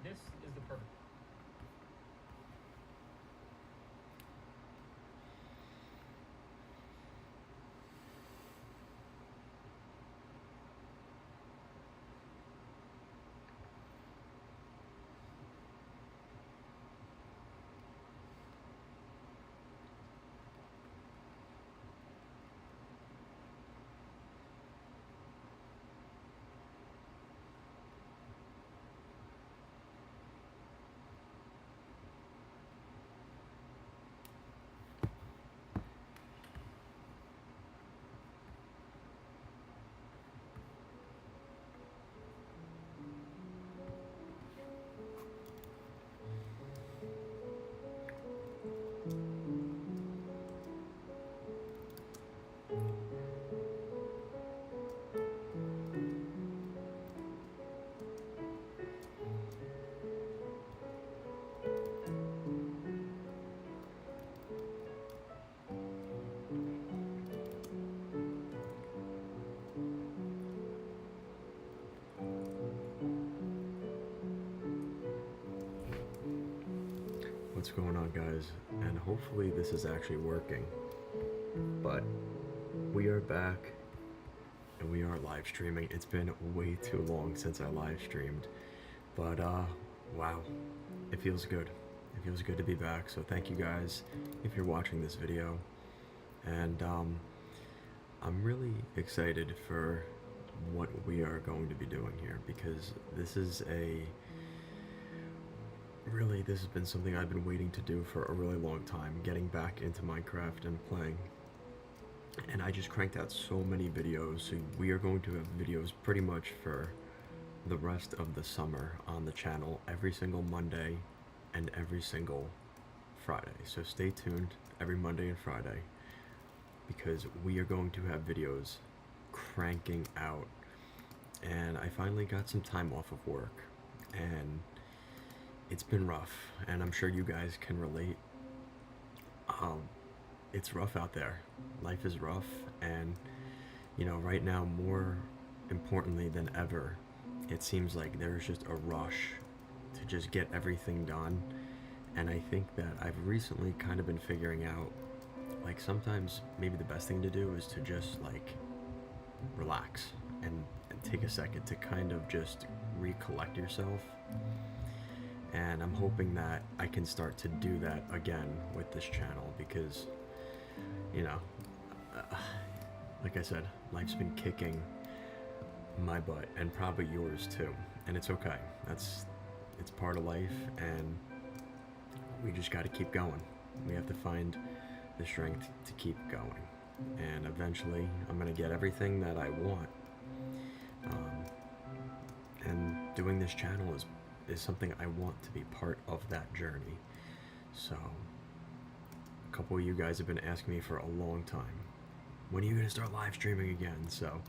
this is the perfect. What's going on, guys? And hopefully this is actually working. But we are back and we are live streaming. It's been way too long since I live streamed, but wow, it feels good. It feels good to be back. So thank you guys if you're watching this video, and I'm really excited for what we are going to be doing here, because this has been something I've been waiting to do for a really long time, getting back into Minecraft and playing. And I just cranked out so many videos, so we are going to have videos pretty much for the rest of the summer on the channel, every single Monday and every single Friday. So stay tuned every Monday and Friday, because we are going to have videos cranking out. And I finally got some time off of work, and it's been rough, and I'm sure you guys can relate. It's rough out there. Life is rough, and you know, right now, more importantly than ever, it seems like there's just a rush to just get everything done. And I think that I've recently kind of been figuring out, like, sometimes maybe the best thing to do is to just like relax and take a second to kind of just recollect yourself. And I'm hoping that I can start to do that again with this channel, because, you know, like I said, life's been kicking my butt, and probably yours too. And it's okay. It's part of life, and we just got to keep going. We have to find the strength to keep going. And eventually, I'm going to get everything that I want. And doing this channel is something I want to be part of that journey. So, a couple of you guys have been asking me for a long time, when are you going to start live streaming again? So,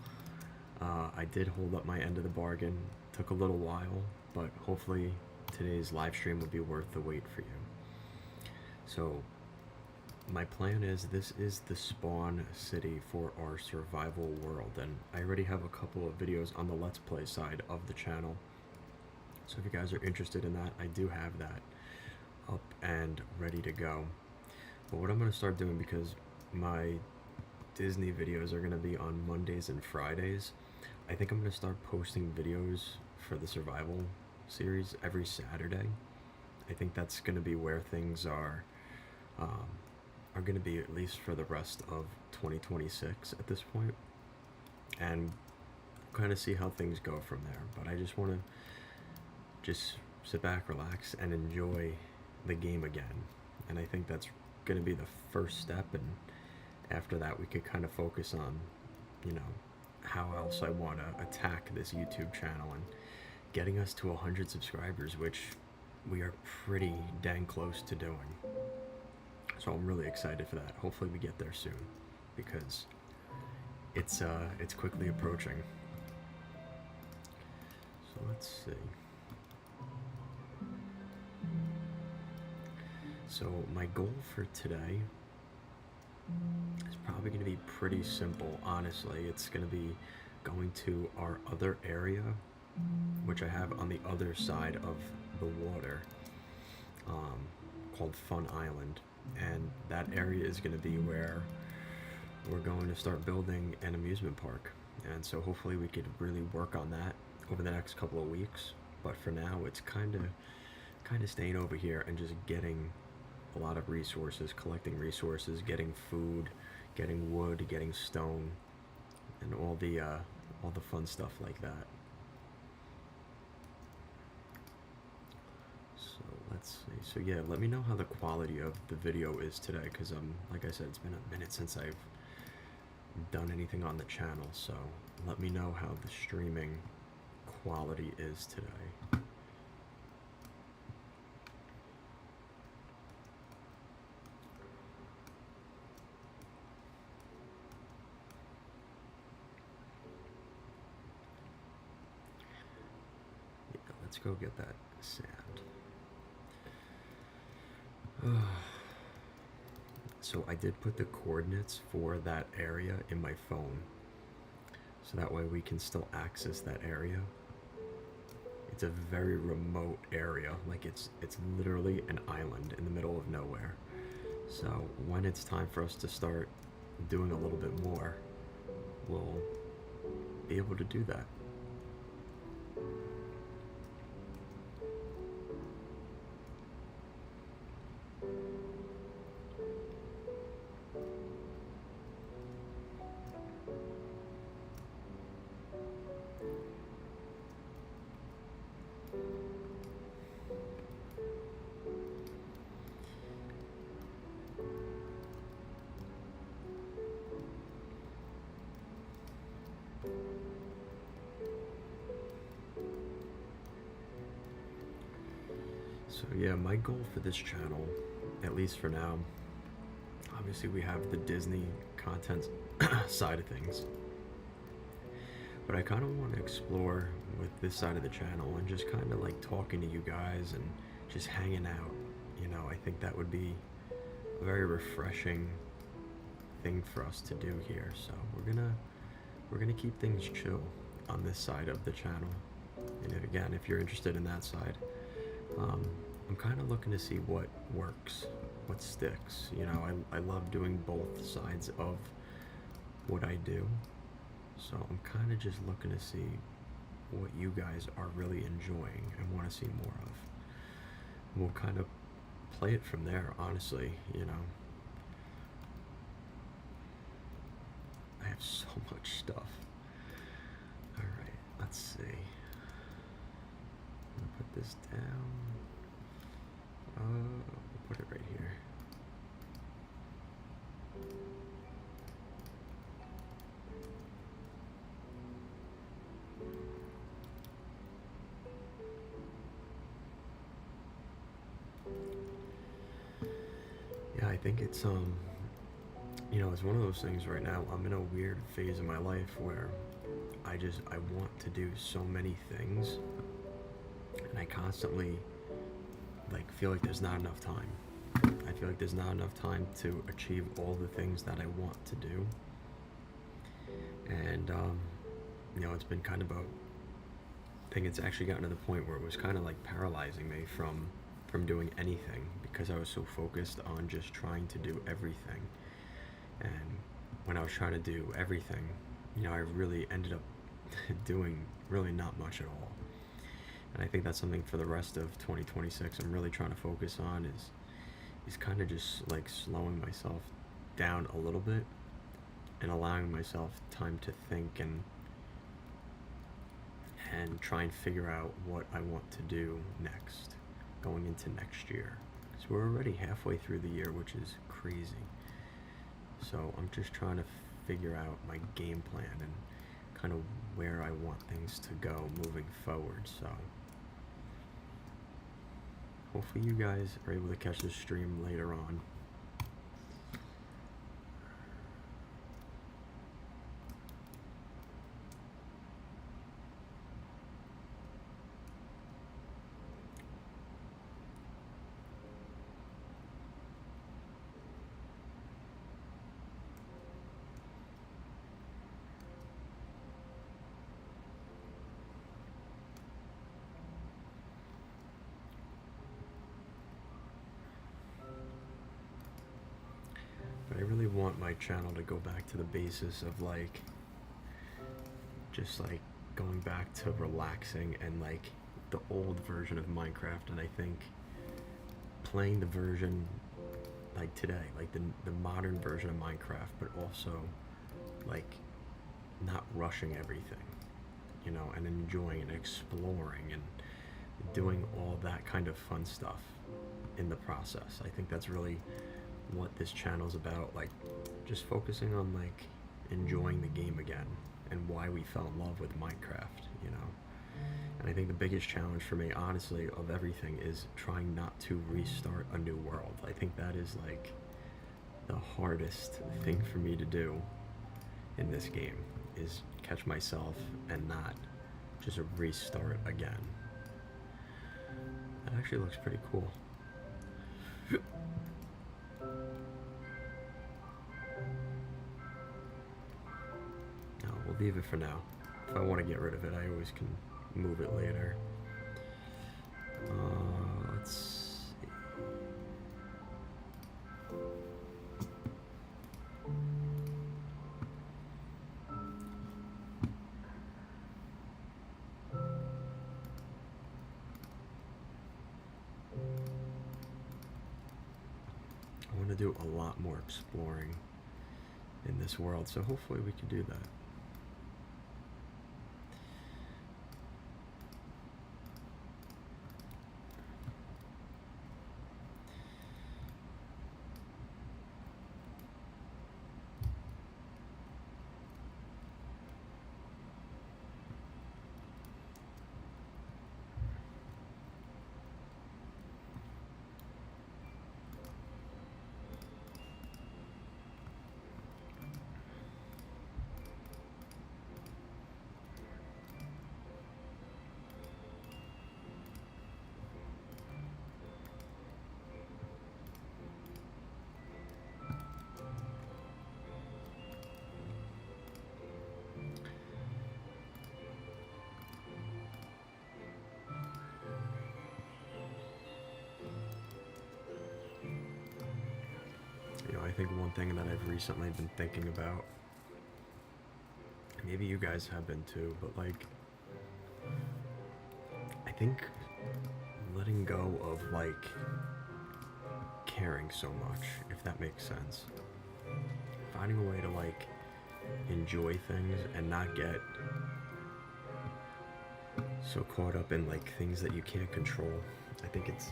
I did hold up my end of the bargain. Took a little while, but hopefully today's live stream will be worth the wait for you. So, my plan is, this is the spawn city for our survival world, and I already have a couple of videos on the Let's Play side of the channel. So if you guys are interested in that, I do have that up and ready to go. But what I'm going to start doing, because my Disney videos are going to be on Mondays and Fridays, I think I'm going to start posting videos for the survival series every Saturday. I think that's going to be where things are going to be, at least for the rest of 2026 at this point. And kind of see how things go from there. But I just want to just sit back, relax, and enjoy the game again. And I think that's going to be the first step, and after that we could kind of focus on, you know, how else I want to attack this YouTube channel and getting us to 100 subscribers, which we are pretty dang close to doing. So I'm really excited for that. Hopefully we get there soon, because it's quickly approaching. So let's see. So my goal for today is probably going to be pretty simple, honestly. It's going to be going to our other area which I have on the other side of the water, um, called Fun Island. And that area is going to be where we're going to start building an amusement park. And so hopefully we could really work on that over the next couple of weeks. But for now, it's kind of staying over here and just getting a lot of resources, collecting resources, getting food, getting wood, getting stone, and all the fun stuff like that. So let's see. So yeah, let me know how the quality of the video is today, because like I said, it's been a minute since I've done anything on the channel. So let me know how the streaming quality is today. Let's go get that sand. So I did put the coordinates for that area in my phone, so that way we can still access that area. It's a very remote area, like it's literally an island in the middle of nowhere. So when it's time for us to start doing a little bit more, we'll be able to do that. So yeah, my goal for this channel, at least for now, obviously we have the Disney content side of things, but I kind of want to explore with this side of the channel and just kind of like talking to you guys and just hanging out. You know, I think that would be a very refreshing thing for us to do here. So we're gonna keep things chill on this side of the channel. And if you're interested in that side, I'm kind of looking to see what works, what sticks. You know, I love doing both sides of what I do. So I'm kind of just looking to see what you guys are really enjoying and want to see more of. We'll kind of play it from there, honestly, you know. I have so much stuff. Alright, let's see. I'm gonna put this down. We'll put it right here. Yeah, I think it's you know, it's one of those things right now. I'm in a weird phase of my life where I want to do so many things, and I constantly like feel like there's not enough time. I feel like there's not enough time to achieve all the things that I want to do. And you know, it's been kind of I think it's actually gotten to the point where it was kind of like paralyzing me from doing anything, because I was so focused on just trying to do everything. And when I was trying to do everything, you know, I really ended up doing really not much at all. And I think that's something for the rest of 2026 I'm really trying to focus on, is kind of just like slowing myself down a little bit and allowing myself time to think and try and figure out what I want to do next, going into next year. So we're already halfway through the year, which is crazy. So I'm just trying to figure out my game plan and kind of where I want things to go moving forward. So hopefully you guys are able to catch this stream later on. want my channel to go back to the basis of like just like going back to relaxing and like the old version of Minecraft, and I think playing the version like today, like the modern version of Minecraft, but also like not rushing everything, you know, and enjoying and exploring and doing all that kind of fun stuff in the process. I think that's really what this channel's about, like just focusing on like enjoying the game again and why we fell in love with Minecraft, you know. And I think the biggest challenge for me, honestly, of everything is trying not to restart a new world. I think that is like the hardest thing for me to do in this game, is catch myself and not just restart again. That actually looks pretty cool. No, we'll leave it for now. If I want to get rid of it, I always can move it later. Let's see. I want to do a lot more exploring in this world, so hopefully we can do that. I think one thing that I've recently been thinking about, maybe you guys have been too, but like, I think letting go of like caring so much, if that makes sense. Finding a way to like enjoy things and not get so caught up in like things that you can't control. I think it's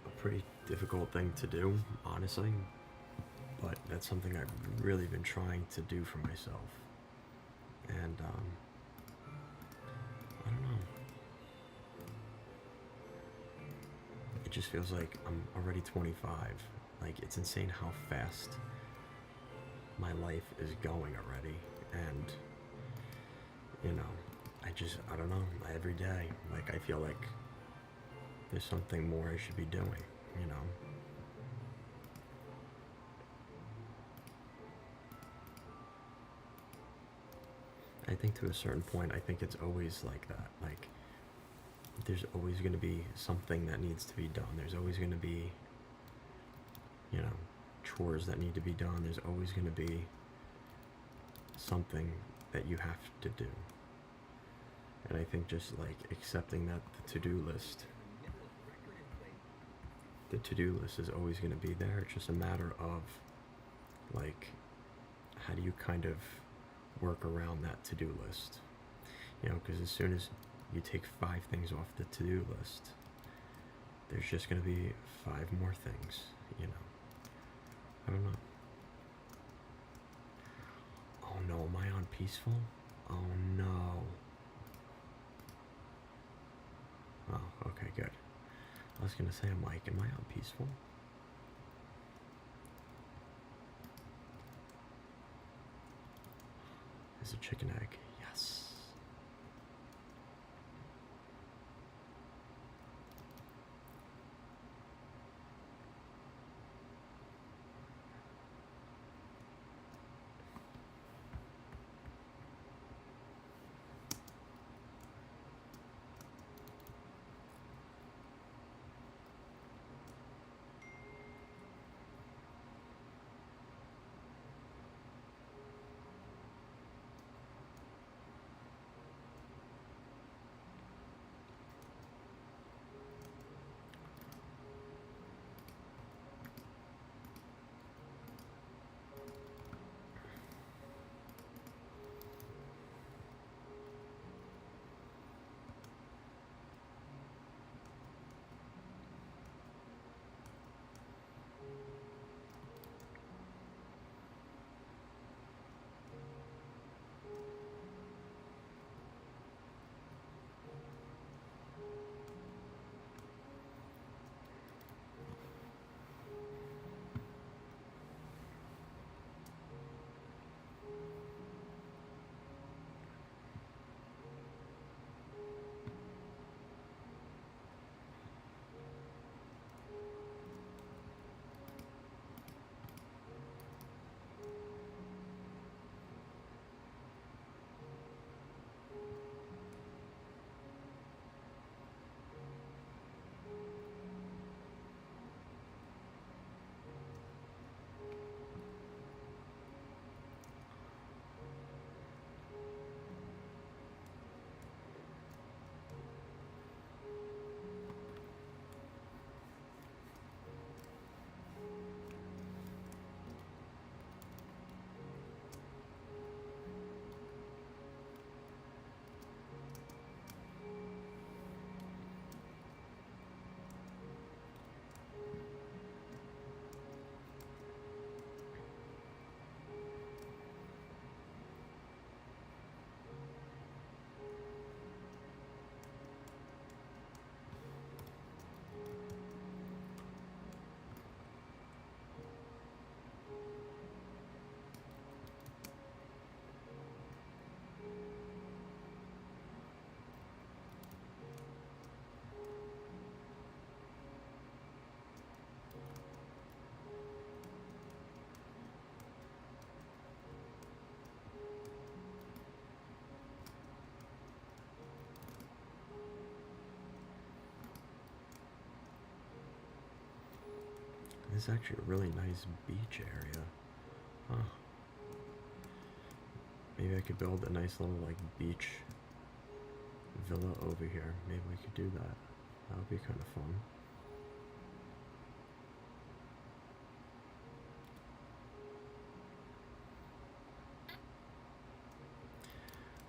a pretty difficult thing to do, honestly, but that's something I've really been trying to do for myself. And I don't know, it just feels like I'm already 25. Like, it's insane how fast my life is going already. And you know, I don't know, every day, like, I feel like there's something more I should be doing, you know. I think to a certain point, I think it's always like that. Like, there's always going to be something that needs to be done. There's always going to be, you know, chores that need to be done. There's always going to be something that you have to do. And I think just like accepting that the to-do list is always going to be there. It's just a matter of like, how do you kind of work around that to-do list? You know, because as soon as you take 5 things off the to-do list, there's just going to be 5 more things, you know. I don't know. Oh no, am I on peaceful? Oh no. Oh, okay, good. I was going to say, I'm like, am I on peaceful? There's a chicken egg. Yes. This is actually a really nice beach area. Huh. Maybe I could build a nice little like beach villa over here. Maybe we could do that. That would be kind of fun.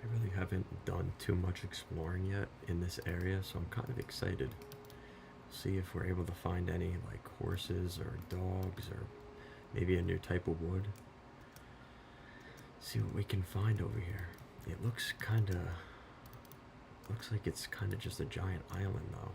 I really haven't done too much exploring yet in this area, so I'm kind of excited. See if we're able to find any like horses or dogs or maybe a new type of wood. See what we can find over here. It looks like it's kind of just a giant island though.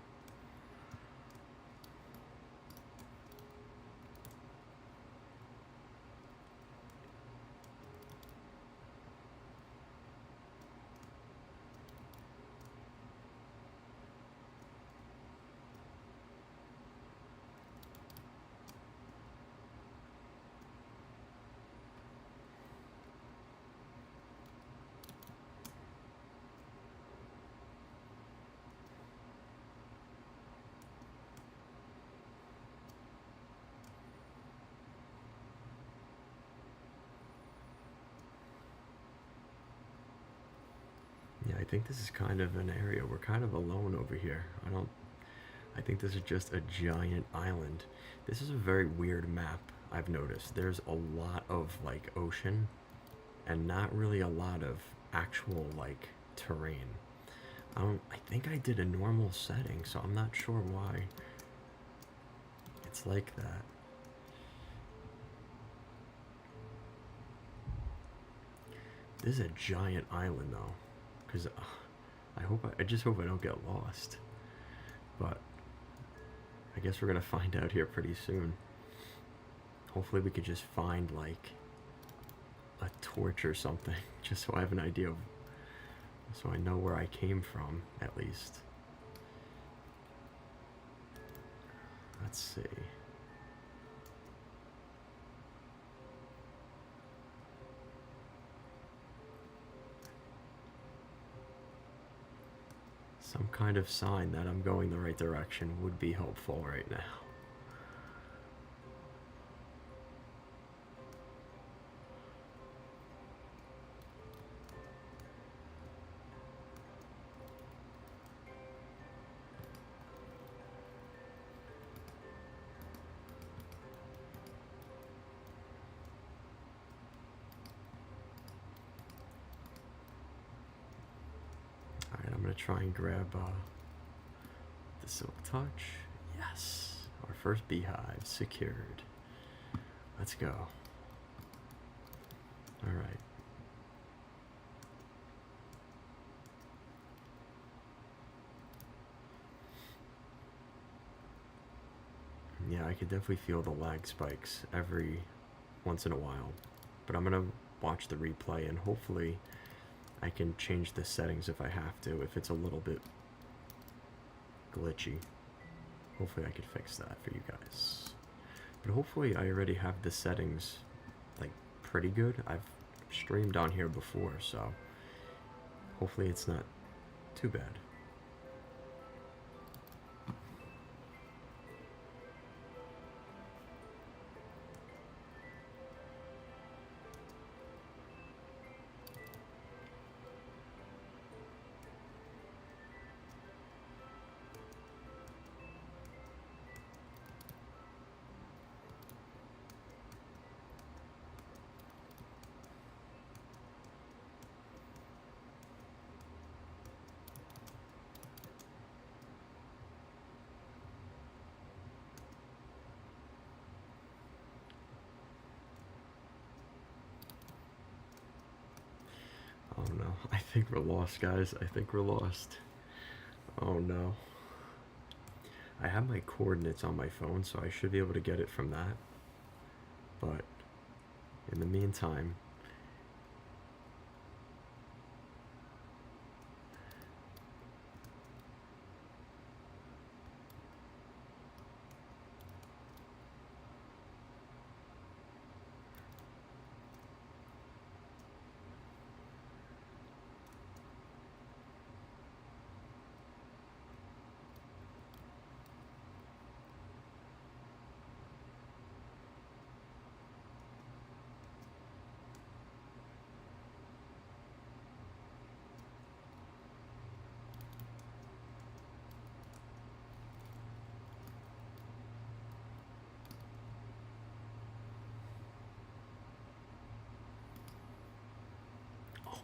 Yeah, I think this is kind of an area we're kind of alone over here. I think this is just a giant island. This is a very weird map, I've noticed. There's a lot of like ocean and not really a lot of actual like terrain. I think I did a normal setting, so I'm not sure why it's like that. This is a giant island though, because I just hope I don't get lost. But I guess we're gonna find out here pretty soon. Hopefully we could just find like a torch or something, just so I have an idea of, so I know where I came from at least. Let's see. Some kind of sign that I'm going the right direction would be helpful right now. Alright, I'm going to try and grab the silk touch. Yes! Our first beehive secured. Let's go. Alright. Yeah, I could definitely feel the lag spikes every once in a while. But I'm going to watch the replay and hopefully I can change the settings if I have to, if it's a little bit glitchy. Hopefully I could fix that for you guys. But hopefully I already have the settings like pretty good. I've streamed on here before, so hopefully it's not too bad. Oh no, I think we're lost, guys. I think we're lost. Oh no. I have my coordinates on my phone, so I should be able to get it from that. But in the meantime,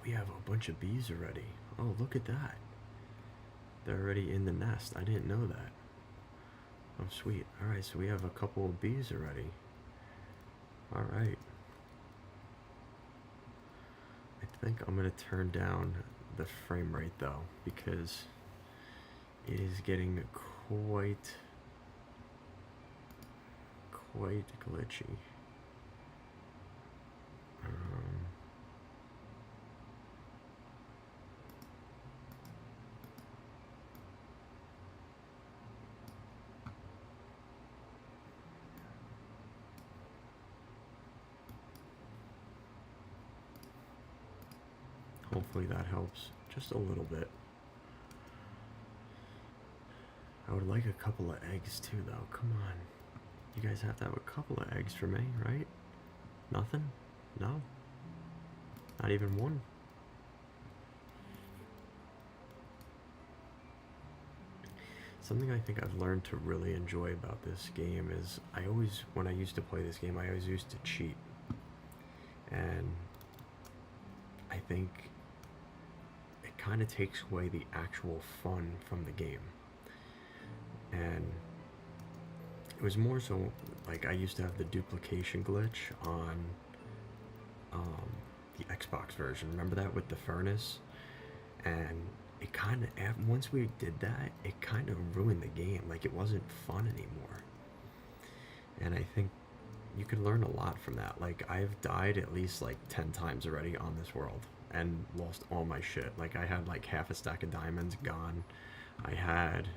we have a bunch of bees already. Oh, look at that. They're already in the nest. I didn't know that. Oh, sweet. Alright, so we have a couple of bees already. Alright. I think I'm going to turn down the frame rate though, because it is getting quite glitchy. Hopefully that helps just a little bit. I would like a couple of eggs too though. Come on. You guys have to have a couple of eggs for me, right? Nothing? No? Not even one? Something I think I've learned to really enjoy about this game is when I used to play this game, I always used to cheat. And I think it kind of takes away the actual fun from the game. And it was more so, like, I used to have the duplication glitch on the Xbox version. Remember that with the furnace? And it kind of, once we did that, it kind of ruined the game. Like, it wasn't fun anymore. And I think you could learn a lot from that. Like, I've died at least like 10 times already on this world and lost all my shit. Like, I had like half a stack of diamonds gone. I had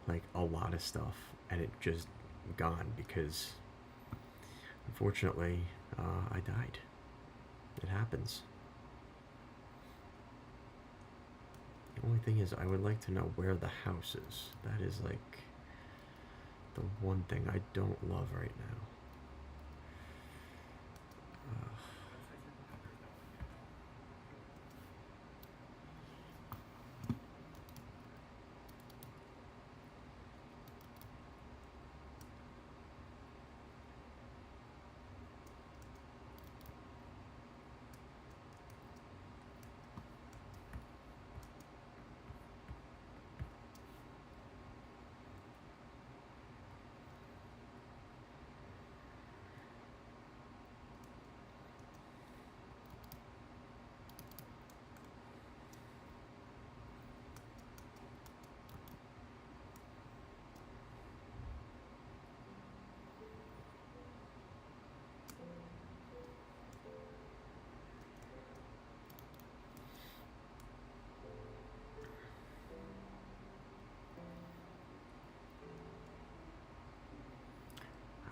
like a lot of stuff, and it just gone because unfortunately I died. It happens. The only thing is, I would like to know where the house is. That is like the one thing I don't love right now.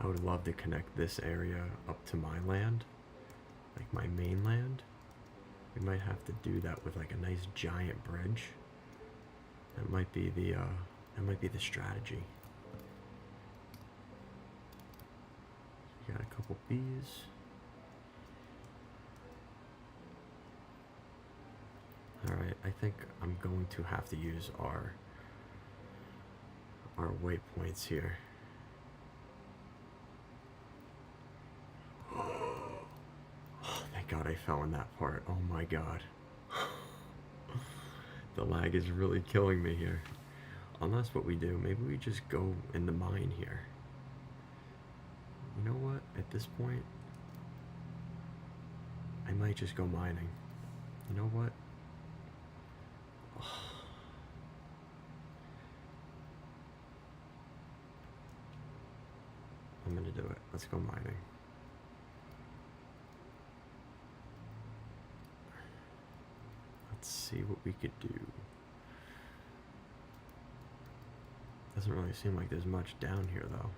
I would love to connect this area up to my land, like my mainland. We might have to do that with like a nice giant bridge. That might be the strategy. We got a couple bees. All right, I think I'm going to have to use our waypoints here. God, I fell in that part. Oh my god. The lag is really killing me here. Unless what we do, maybe we just go in the mine here. You know what? At this point, I might just go mining. You know what? I'm gonna do it. Let's go mining. Let's see what we could do. Doesn't really seem like there's much down here though.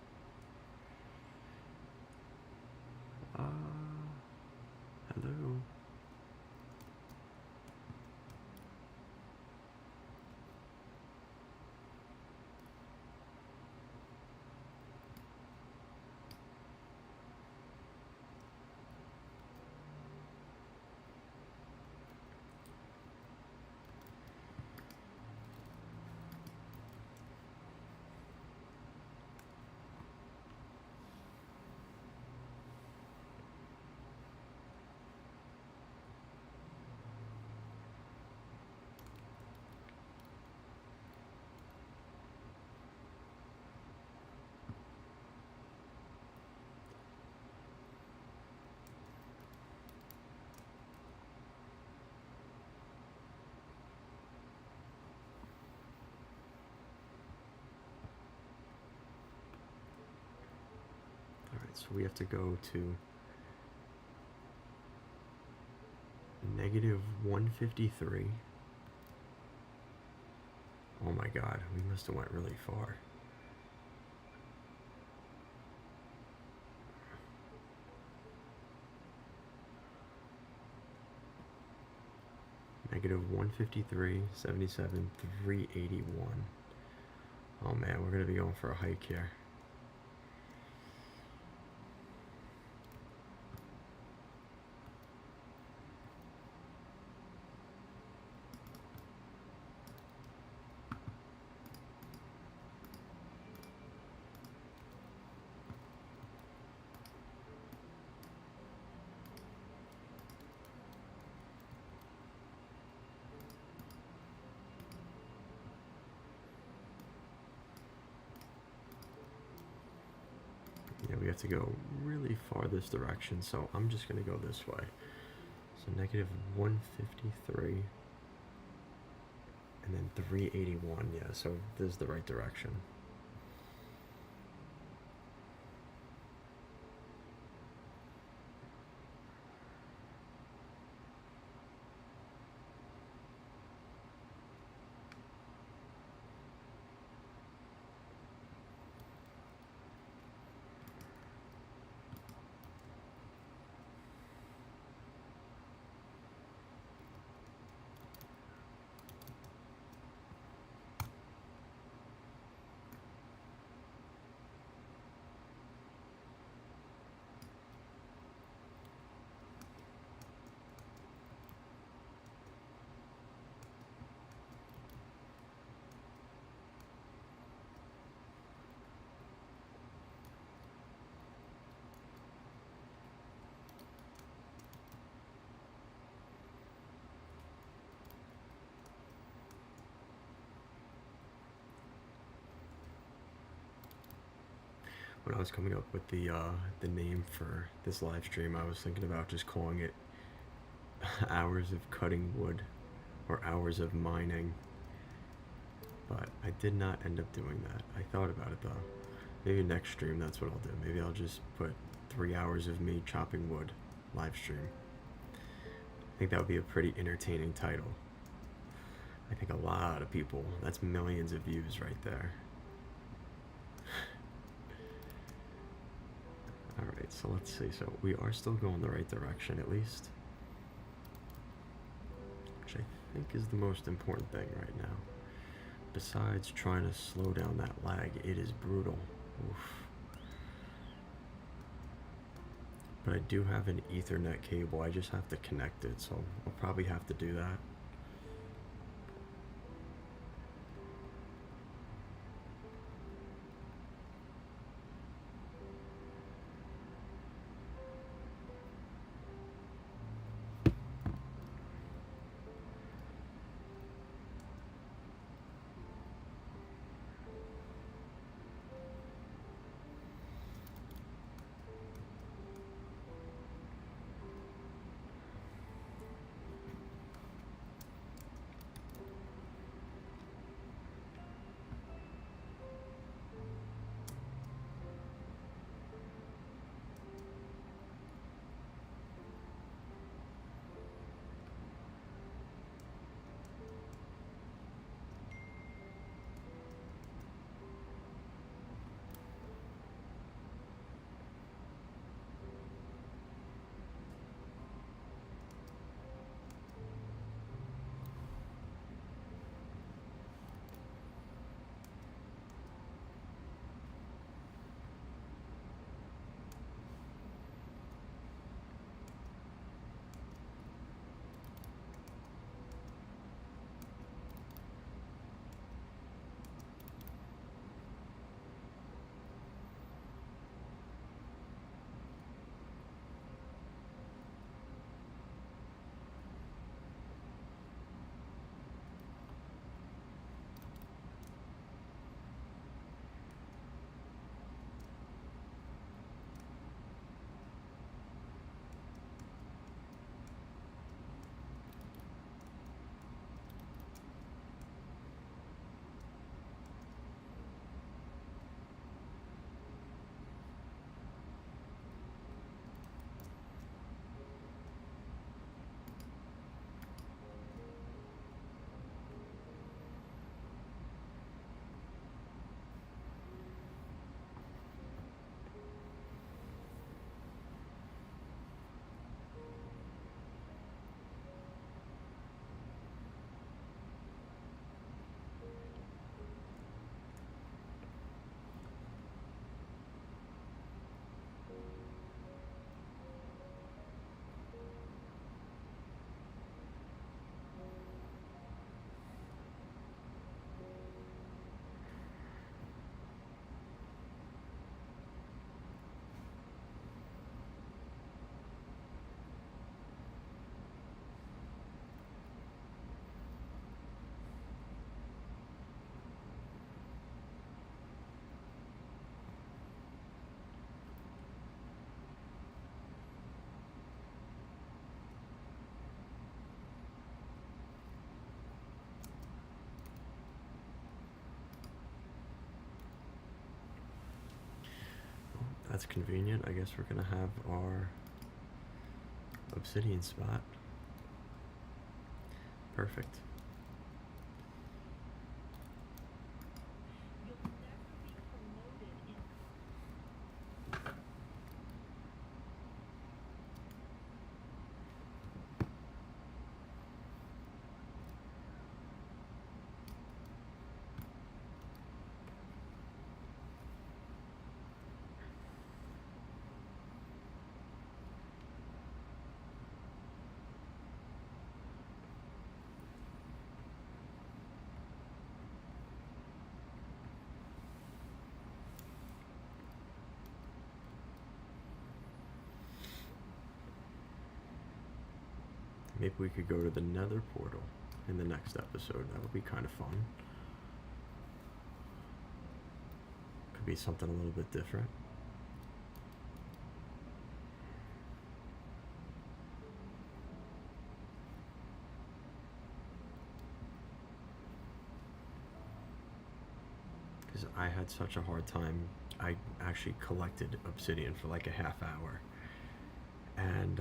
Hello. So we have to go to negative 153. Oh my god, we must have went really far. Negative 153, 77, 381. Oh man, we're gonna be going for a hike here. Yeah, we have to go really far this direction, so I'm just gonna go this way. So negative 153 and then 381. Yeah, so this is the right direction. When I was coming up with the name for this live stream, I was thinking about just calling it hours of cutting wood or hours of mining, but I did not end up doing that. I thought about it though. Maybe next stream that's what I'll do. Maybe I'll just put 3 hours of me chopping wood live stream. I think that would be a pretty entertaining title. I think a lot of people, that's millions of views right there. Alright, so let's see. So we are still going the right direction at least, which I think is the most important thing right now. Besides trying to slow down that lag, it is brutal. Oof. But I do have an Ethernet cable, I just have to connect it, so I'll probably have to do that. that's convenient. I guess we're gonna have our obsidian spot. Perfect. Maybe we could go to the Nether portal in the next episode. That would be kind of fun. Could be something a little bit different. Because I had such a hard time. I actually collected obsidian for like a half hour. And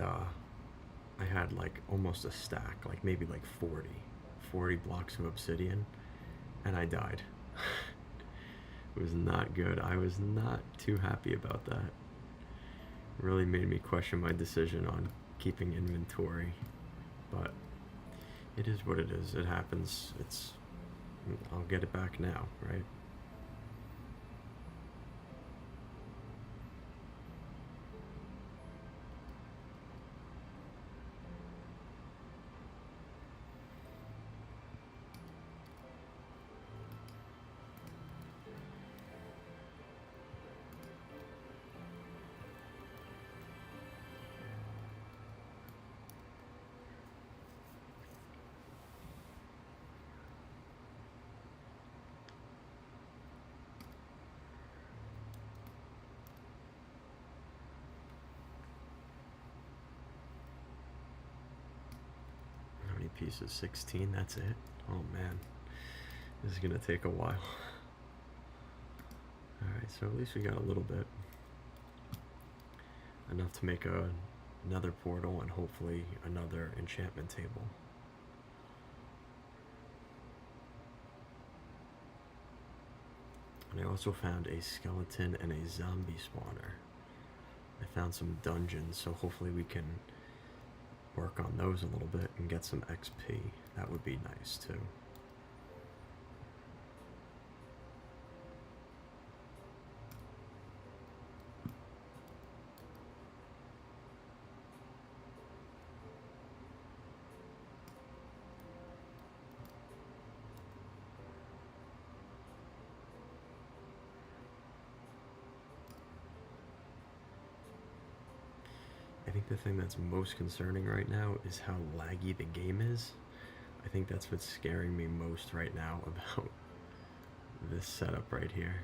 I had like almost a stack, like maybe like 40 blocks of obsidian, and I died. It was not good. I was not too happy about that. It really made me question my decision on keeping inventory, but it is what it is. It happens. I'll get it back now, right? Pieces 16, that's it. Oh man, this is gonna take a while. Alright, so at least we got a little bit, enough to make another portal and hopefully another enchantment table. And I also found a skeleton and a zombie spawner. I found some dungeons, so hopefully we can work on those a little bit and get some XP. That would be nice too. I think the thing that's most concerning right now is how laggy the game is. I think that's what's scaring me most right now about this setup right here.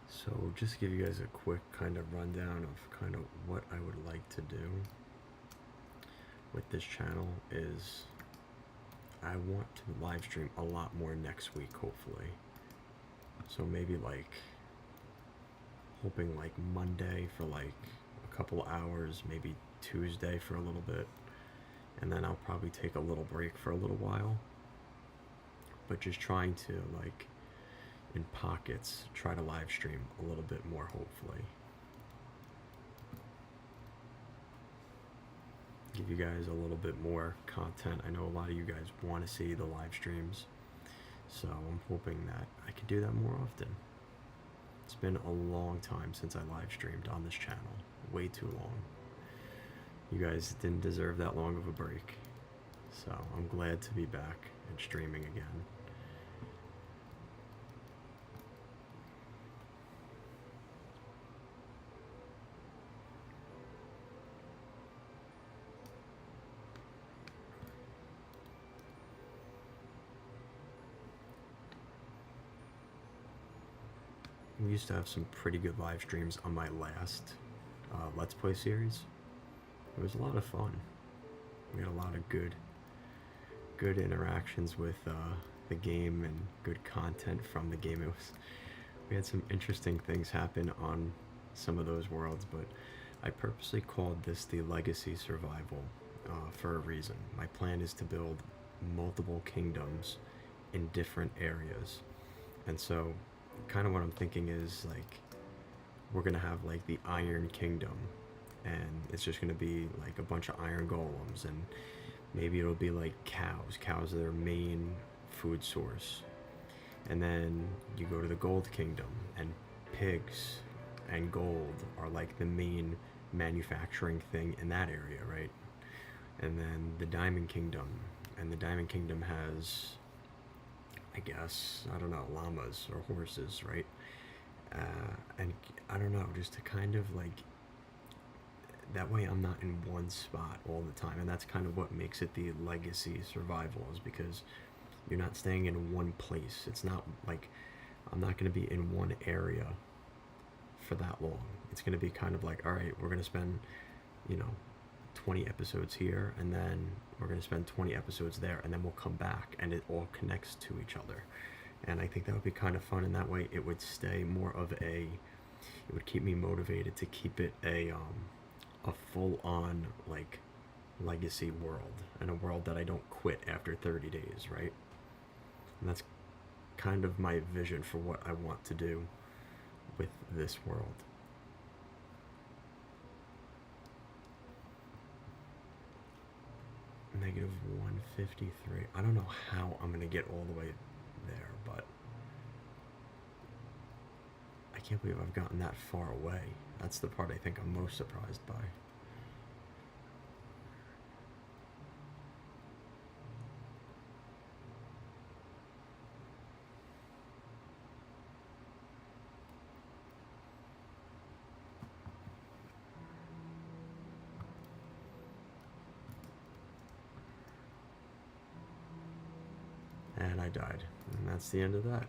So just give you guys a quick kind of rundown of kind of what I would like to do with this channel is I want to live stream a lot more next week, hopefully. So maybe like hoping like Monday for like a couple hours, maybe Tuesday for a little bit, and then I'll probably take a little break for a little while, but just trying to like in pockets try to live stream a little bit more, hopefully. Give you guys a little bit more content. I know a lot of you guys want to see the live streams, so I'm hoping that I can do that more often. It's been a long time since I live streamed on this channel, way too long. You guys didn't deserve that long of a break, so I'm glad to be back and streaming again. we used to have some pretty good live streams on my last Let's Play series. It was a lot of fun. We had a lot of good interactions with the game and good content from the game. We had some interesting things happen on some of those worlds, but I purposely called this the Legacy Survival for a reason. My plan is to build multiple kingdoms in different areas, and so kind of what I'm thinking is like we're gonna have like the Iron Kingdom, and it's just gonna be like a bunch of iron golems, and maybe it'll be like cows are their main food source, and then you go to the Gold Kingdom, and pigs and gold are like the main manufacturing thing in that area, right? And then the Diamond Kingdom, and the Diamond Kingdom has, I guess, I don't know, llamas or horses, right? And I don't know, just to kind of like, that way I'm not in one spot all the time, and that's kind of what makes it the Legacy Survival, is because you're not staying in one place. It's not like I'm not going to be in one area for that long. It's going to be kind of like, all right, we're going to spend, 20 episodes here, and then we're going to spend 20 episodes there, and then we'll come back, and it all connects to each other. And I think that would be kind of fun, and that way it would stay more of it would keep me motivated to keep it a full-on, like, legacy world, and a world that I don't quit after 30 days, right? And that's kind of my vision for what I want to do with this world. Negative 153. I don't know how I'm gonna get all the way there, but I can't believe I've gotten that far away. That's the part I think I'm most surprised by. And I died. And that's the end of that.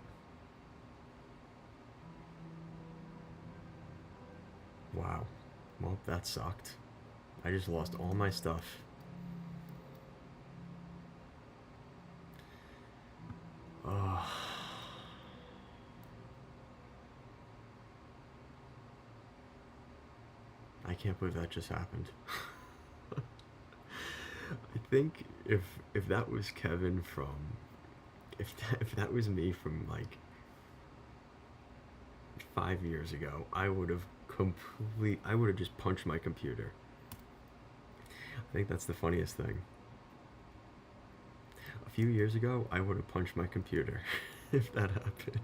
Wow. Well, that sucked. I just lost all my stuff. Oh. I can't believe that just happened. I think if that was Kevin from, if that was me from like 5 years ago, I would have just punched my computer. I think that's the funniest thing. A few years ago, I would have punched my computer if that happened.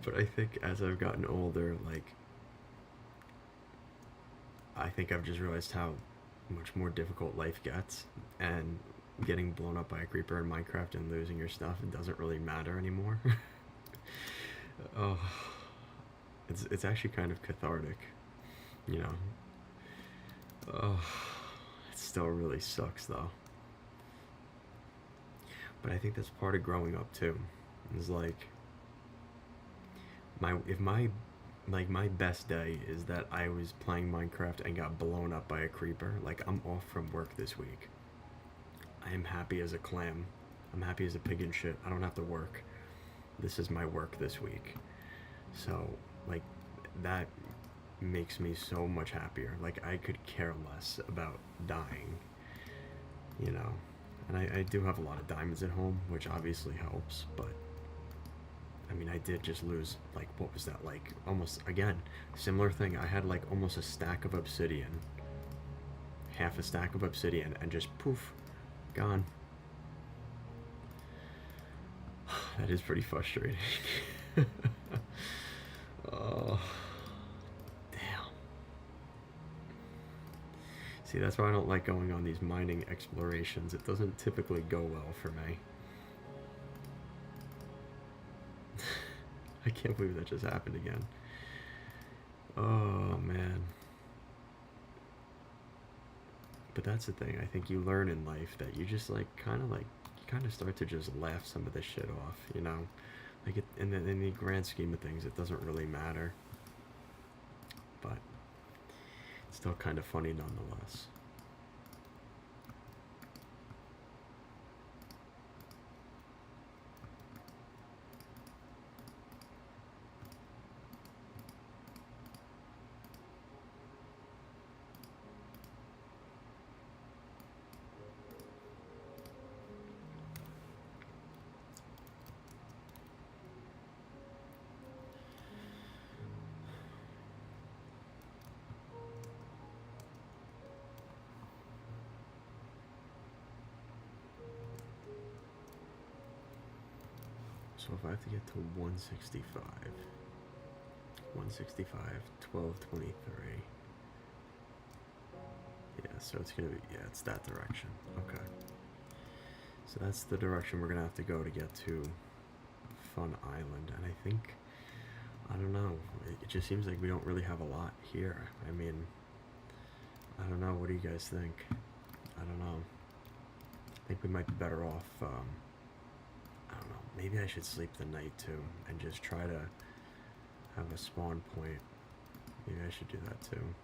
But I think as I've gotten older, like, I think I've just realized how much more difficult life gets, and getting blown up by a creeper in Minecraft and losing your stuff, it doesn't really matter anymore. Oh, it's actually kind of cathartic, you know. Oh, it still really sucks though. But I think that's part of growing up too. It's like my best day is that I was playing Minecraft and got blown up by a creeper. Like, I'm off from work this week. I am happy as a clam. I'm happy as a pig in shit. I don't have to work. This is my work this week. So, like, that makes me so much happier. Like, I could care less about dying, you know. And I do have a lot of diamonds at home, which obviously helps, but I mean, I did just lose, like, what was that, like, almost, again, similar thing. I had, like, almost a stack of obsidian, half a stack of obsidian, and just poof, gone. That is pretty frustrating. Oh, damn. See, that's why I don't like going on these mining explorations. It doesn't typically go well for me. I can't believe that just happened again. Oh, man. But that's the thing. I think you learn in life that you just, like, kind of start to just laugh some of this shit off, you know? Like in the grand scheme of things, it doesn't really matter, but it's still kind of funny nonetheless. So if I have to get to 165, 165, 1223. Yeah, so it's gonna be, yeah, it's that direction. Okay. So that's the direction we're gonna have to go to get to Fun Island. And I think, I don't know, it just seems like we don't really have a lot here. I mean, I don't know, what do you guys think? I don't know. I think we might be better off, I don't know, maybe I should sleep the night too and just try to have a spawn point. Maybe I should do that too.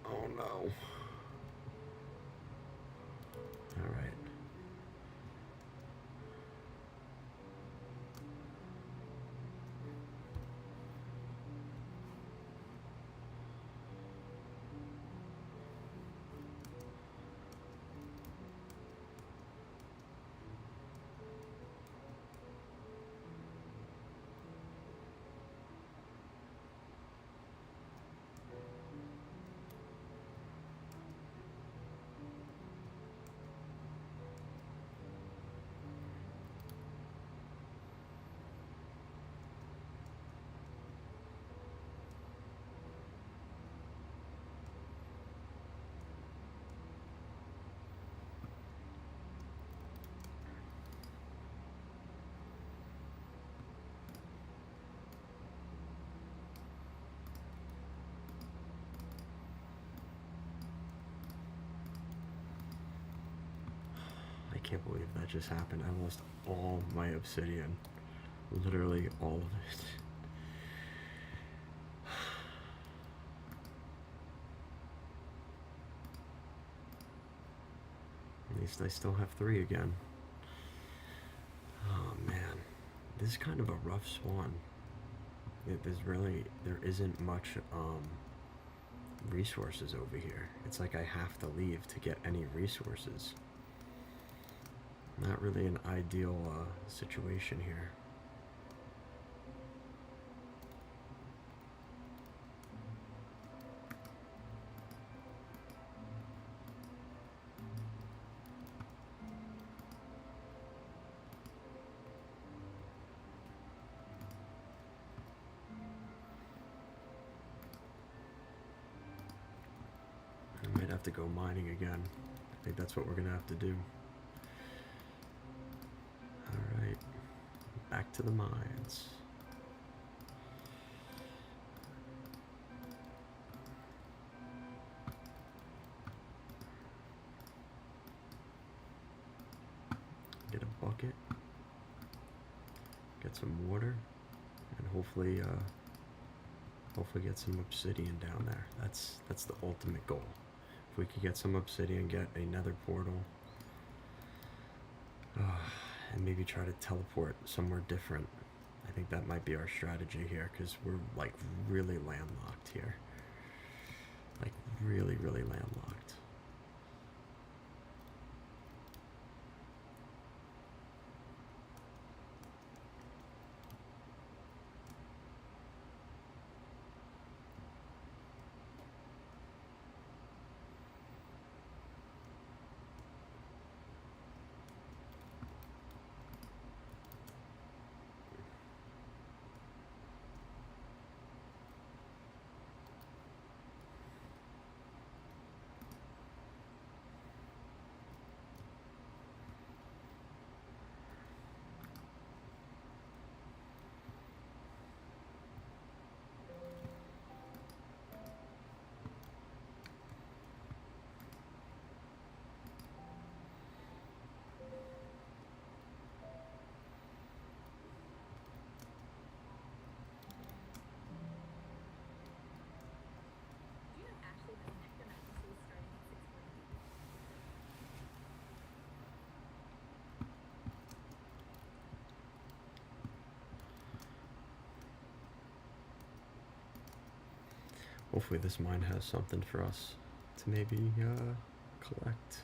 Oh no. All right. I can't believe that just happened. I lost all my obsidian. Literally all of it. At least I still have 3 again. Oh man. This is kind of a rough spawn. There isn't much resources over here. It's like I have to leave to get any resources. Not really an ideal situation here. I might have to go mining again. I think that's what we're gonna have to do. Alright, back to the mines. Get a bucket, get some water, and hopefully get some obsidian down there. That's the ultimate goal. If we could get some obsidian, get a nether portal, and maybe try to teleport somewhere different. I think that might be our strategy here, because we're like really landlocked here. Like really, really landlocked. Hopefully this mine has something for us to maybe collect.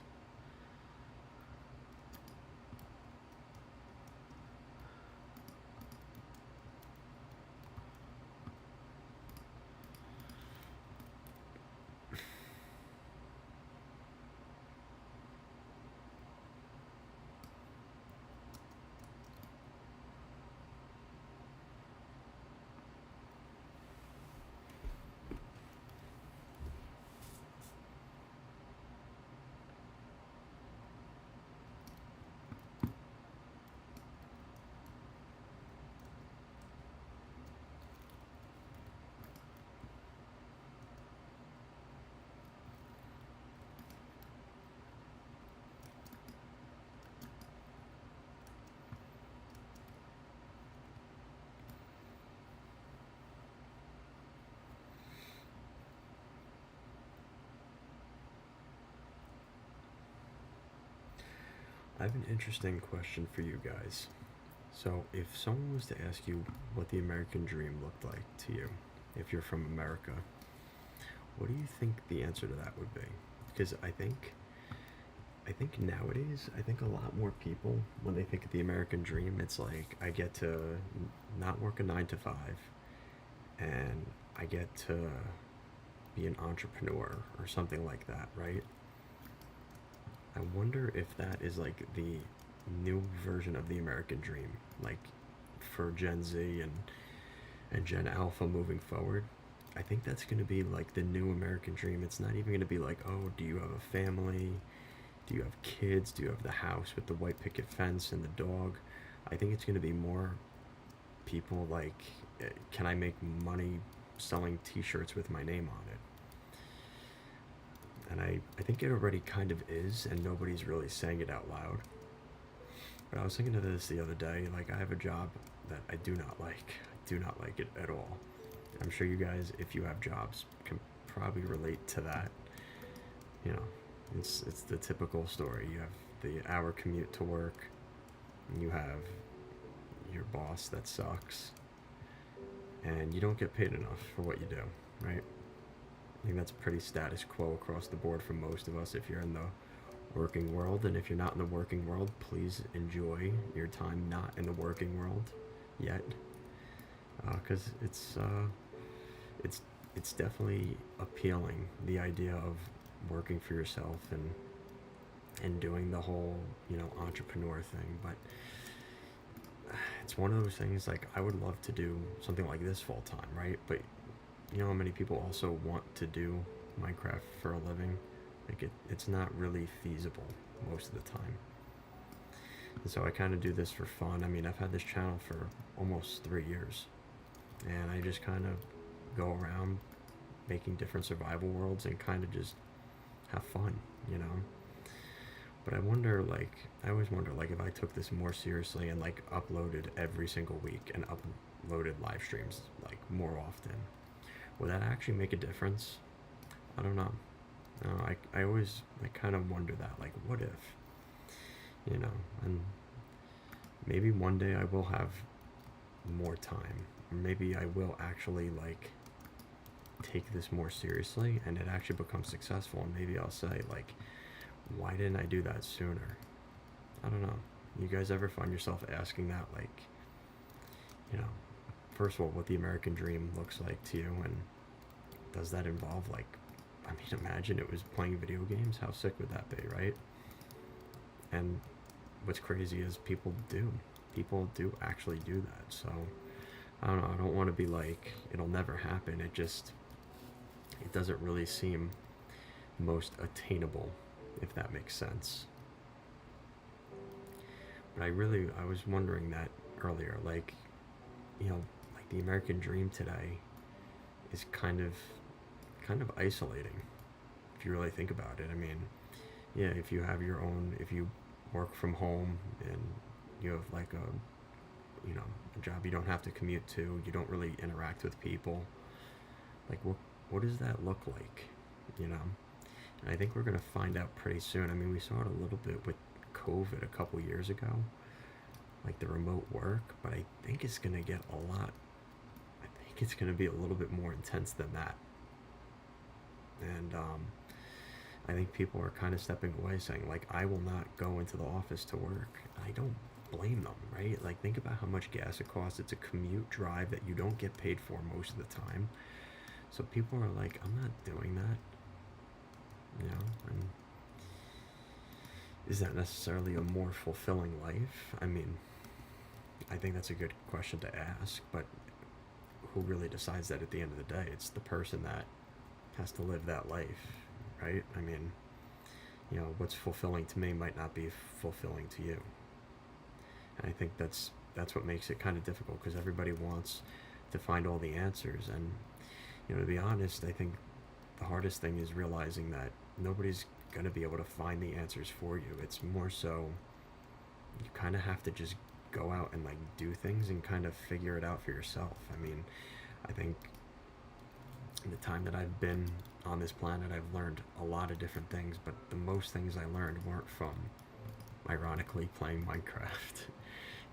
I have an interesting question for you guys. So, if someone was to ask you what the American dream looked like to you, if you're from America, what do you think the answer to that would be? Because I think nowadays, I think a lot more people, when they think of the American dream, it's like I get to not work a 9 to 5, and I get to be an entrepreneur or something like that, right? I wonder if that is like the new version of the American dream, like for Gen Z and Gen Alpha moving forward. I think that's going to be like the new American dream. It's not even going to be like, oh, do you have a family? Do you have kids? Do you have the house with the white picket fence and the dog? I think it's going to be more people like, can I make money selling t-shirts with my name on it? And I think it already kind of is, and nobody's really saying it out loud. But I was thinking of this the other day, like I have a job that I do not like. I do not like it at all. I'm sure you guys, if you have jobs, can probably relate to that. You know, it's the typical story. You have the hour commute to work, and you have your boss that sucks, and you don't get paid enough for what you do, right? I think that's pretty status quo across the board for most of us if you're in the working world. And if you're not in the working world, please enjoy your time not in the working world yet, because it's definitely appealing, the idea of working for yourself and doing the whole, you know, entrepreneur thing. But it's one of those things, like I would love to do something like this full time, right? But you know how many people also want to do Minecraft for a living? Like it's not really feasible most of the time. And so I kind of do this for fun. I mean, I've had this channel for almost 3 years, and I just kind of go around making different survival worlds and kind of just have fun, you know? But I always wonder, like, if I took this more seriously and, like, uploaded every single week and uploaded live streams, like, more often, would that actually make a difference? I don't know. I always, like, kind of wonder that, like, what if? You know, and maybe one day I will have more time. Or maybe I will actually, like, take this more seriously and it actually becomes successful, and maybe I'll say, like, why didn't I do that sooner? I don't know. You guys ever find yourself asking that, like, you know, first of all, what the American dream looks like to you, and does that involve, like, I mean, imagine it was playing video games. How sick would that be, right? And what's crazy is people do actually do that. So I don't know, I don't want to be like it'll never happen. It doesn't really seem most attainable, if that makes sense. But I was wondering that earlier, like, you know, like the American dream today is kind of isolating if you really think about it. I mean, yeah, if you have if you work from home and you have like a job you don't have to commute to, you don't really interact with people, like what does that look like, you know? And I think we're gonna find out pretty soon. I mean, we saw it a little bit with COVID a couple years ago, like the remote work, but I think it's gonna get I think it's gonna be a little bit more intense than that. And I think people are kind of stepping away, saying like, I will not go into the office to work. I don't blame them, right? Like, think about how much gas it costs. It's a commute drive that you don't get paid for most of the time. So people are like, I'm not doing that, you know. And is that necessarily a more fulfilling life? I mean, I think that's a good question to ask, but who really decides that at the end of the day? It's the person that has to live that life, right? I mean, you know, what's fulfilling to me might not be fulfilling to you. And I think that's what makes it kind of difficult, because everybody wants to find all the answers. And, you know, to be honest, I think the hardest thing is realizing that nobody's going to be able to find the answers for you. It's more so you kind of have to just go out and like do things and kind of figure it out for yourself. I mean, I think in the time that I've been on this planet, I've learned a lot of different things, but the most things I learned weren't from, ironically, playing Minecraft.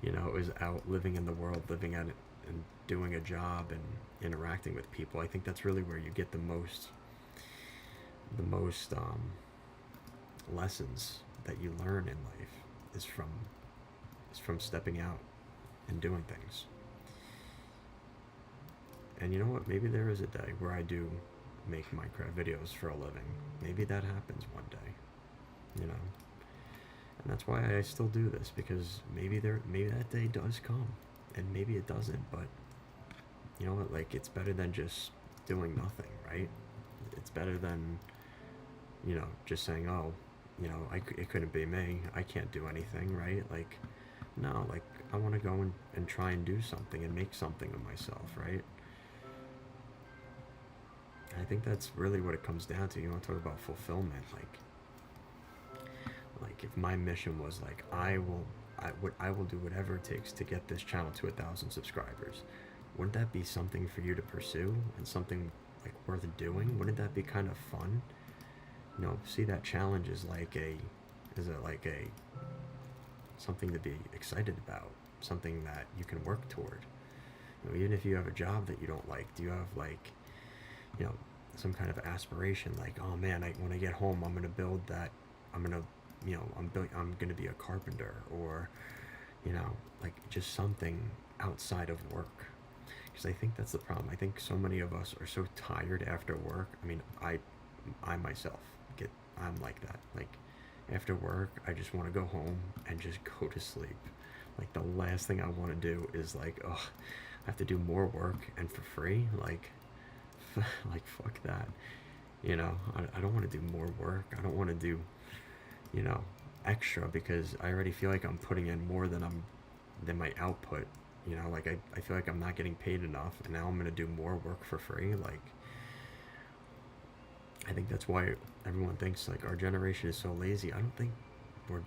You know, it was out living in the world, living at it, and doing a job and interacting with people. I think that's really where you get the most lessons that you learn in life is from stepping out and doing things. And you know what? Maybe there is a day where I do make Minecraft videos for a living. Maybe that happens one day, you know. And that's why I still do this, because maybe that day does come, and maybe it doesn't. But you know what? Like, it's better than just doing nothing, right? It's better than, you know, just saying, oh, you know, it couldn't be me. I can't do anything, right? Like, no, like, I want to go and try and do something and make something of myself, right? I think that's really what it comes down to. You want to talk about fulfillment, like if my mission was like, I will do whatever it takes to get this channel to 1,000 subscribers. Wouldn't that be something for you to pursue, and something like worth doing? Wouldn't that be kind of fun? You know, see that challenge as something to be excited about, something that you can work toward. You know, even if you have a job that you don't like, do you have like, you know, some kind of aspiration, like, oh man, when I get home, I'm gonna build that. I'm gonna, you know, I'm gonna be a carpenter, or, you know, like just something outside of work. Because I think that's the problem. I think so many of us are so tired after work. I mean, I myself I'm like that. Like, after work, I just want to go home and just go to sleep. Like, the last thing I want to do is like, oh, I have to do more work and for free. Like, like, fuck that. You know, I don't want to do more work. I don't want to do, you know, extra, because I already feel like I'm putting in more than my output. You know, like, I feel like I'm not getting paid enough, and now I'm gonna do more work for free. Like, I think that's why everyone thinks like our generation is so lazy. I don't think we're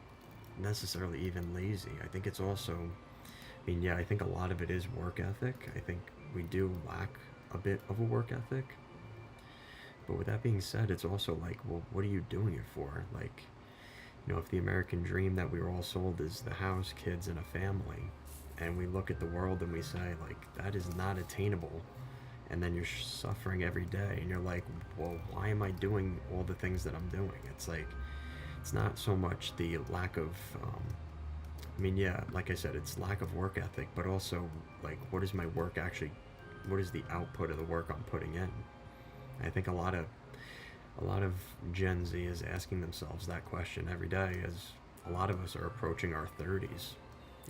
necessarily even lazy. I think it's also, I mean, yeah, I think a lot of it is work ethic. I think we do lack a bit of a work ethic. But with that being said, it's also like, well, what are you doing it for? Like, you know, if the American dream that we were all sold is the house, kids, and a family, and we look at the world and we say, like, that is not attainable, and then you're suffering every day, and you're like, well, why am I doing all the things that I'm doing? It's like, it's not so much the lack of, I mean, yeah, like I said, it's lack of work ethic, but also, like, what is my work actually, what is the output of the work I'm putting in? I think a lot of Gen Z is asking themselves that question every day, as a lot of us are approaching our 30s.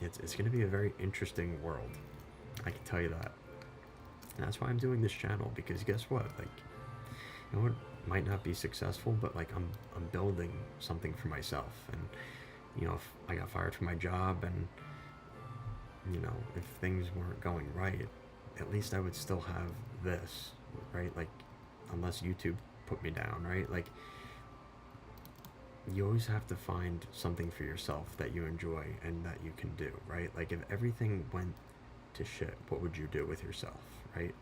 It's going to be a very interesting world. I can tell you that. And that's why I'm doing this channel, because guess what? Like, you know, it might not be successful, but like I'm building something for myself. And you know, if I got fired from my job, and you know, if things weren't going right, at least I would still have this, right? Like, unless YouTube put me down, right? Like, you always have to find something for yourself that you enjoy and that you can do, right? Like, if everything went to shit, what would you do with yourself, right?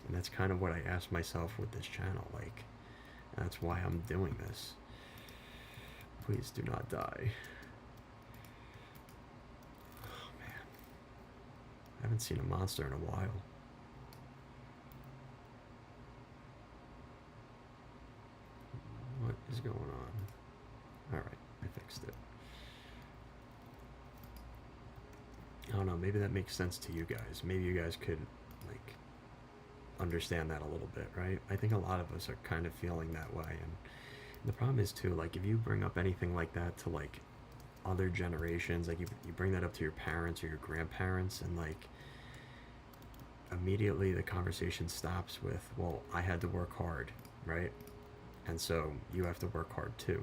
And that's kind of what I asked myself with this channel. Like, that's why I'm doing this. Please do not die. Oh man, I haven't seen a monster in a while. is going on? Alright, I fixed it. I don't know, maybe that makes sense to you guys. Maybe you guys could, like, understand that a little bit, right? I think a lot of us are kind of feeling that way. And the problem is, too, like, if you bring up anything like that to, like, other generations, like, you bring that up to your parents or your grandparents, and, like, immediately the conversation stops with, well, I had to work hard, right? And so you have to work hard too.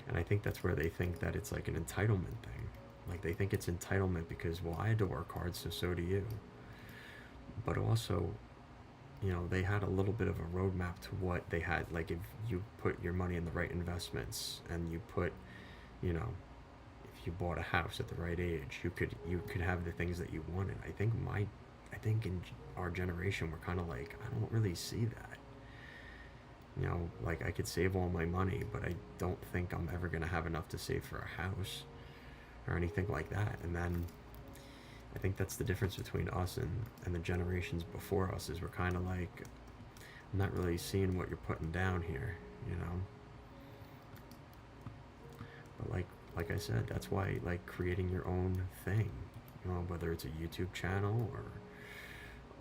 And I think that's where they think that it's like an entitlement thing. Like, they think it's entitlement because, well, I had to work hard, so do you. But also, you know, they had a little bit of a roadmap to what they had. Like, if you put your money in the right investments, and you put, you know, if you bought a house at the right age, you could have the things that you wanted. I think in our generation, we're kind of like, I don't really see that. You know, like, I could save all my money, but I don't think I'm ever going to have enough to save for a house or anything like that. And then I think that's the difference between us and the generations before us, is we're kind of like, I'm not really seeing what you're putting down here, you know? But like I said, that's why, like, creating your own thing, you know, whether it's a YouTube channel or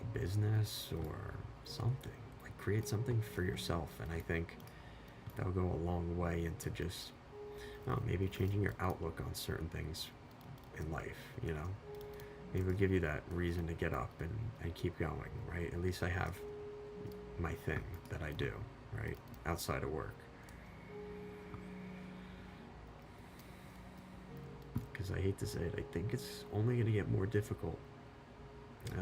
a business or something, like, create something for yourself. And I think that'll go a long way into just, maybe changing your outlook on certain things in life, you know? Maybe it'll give you that reason to get up and keep going, right? At least I have my thing that I do, right? Outside of work. Because I hate to say it, I think it's only going to get more difficult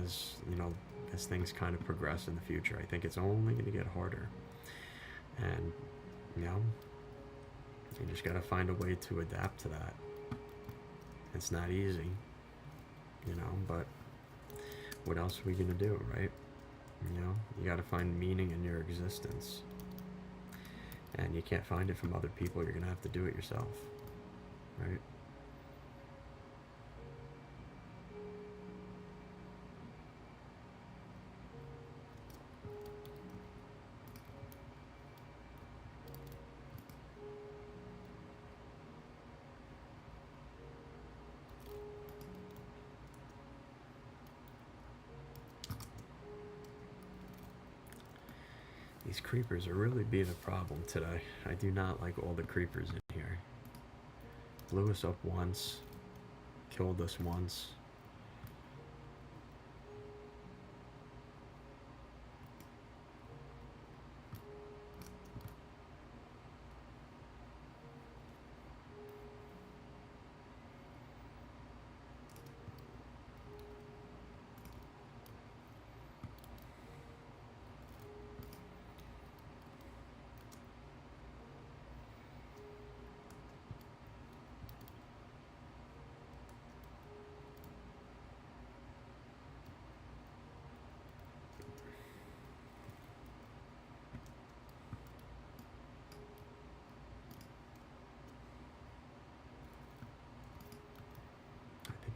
as, you know, as things kind of progress in the future. I think it's only going to get harder. And, you know, you just got to find a way to adapt to that. It's not easy, you know, but what else are we going to do, right? You know, you got to find meaning in your existence. And you can't find it from other people. You're going to have to do it yourself, right? These creepers are really being a problem today. I do not like all the creepers in here. Blew us up once, killed us once.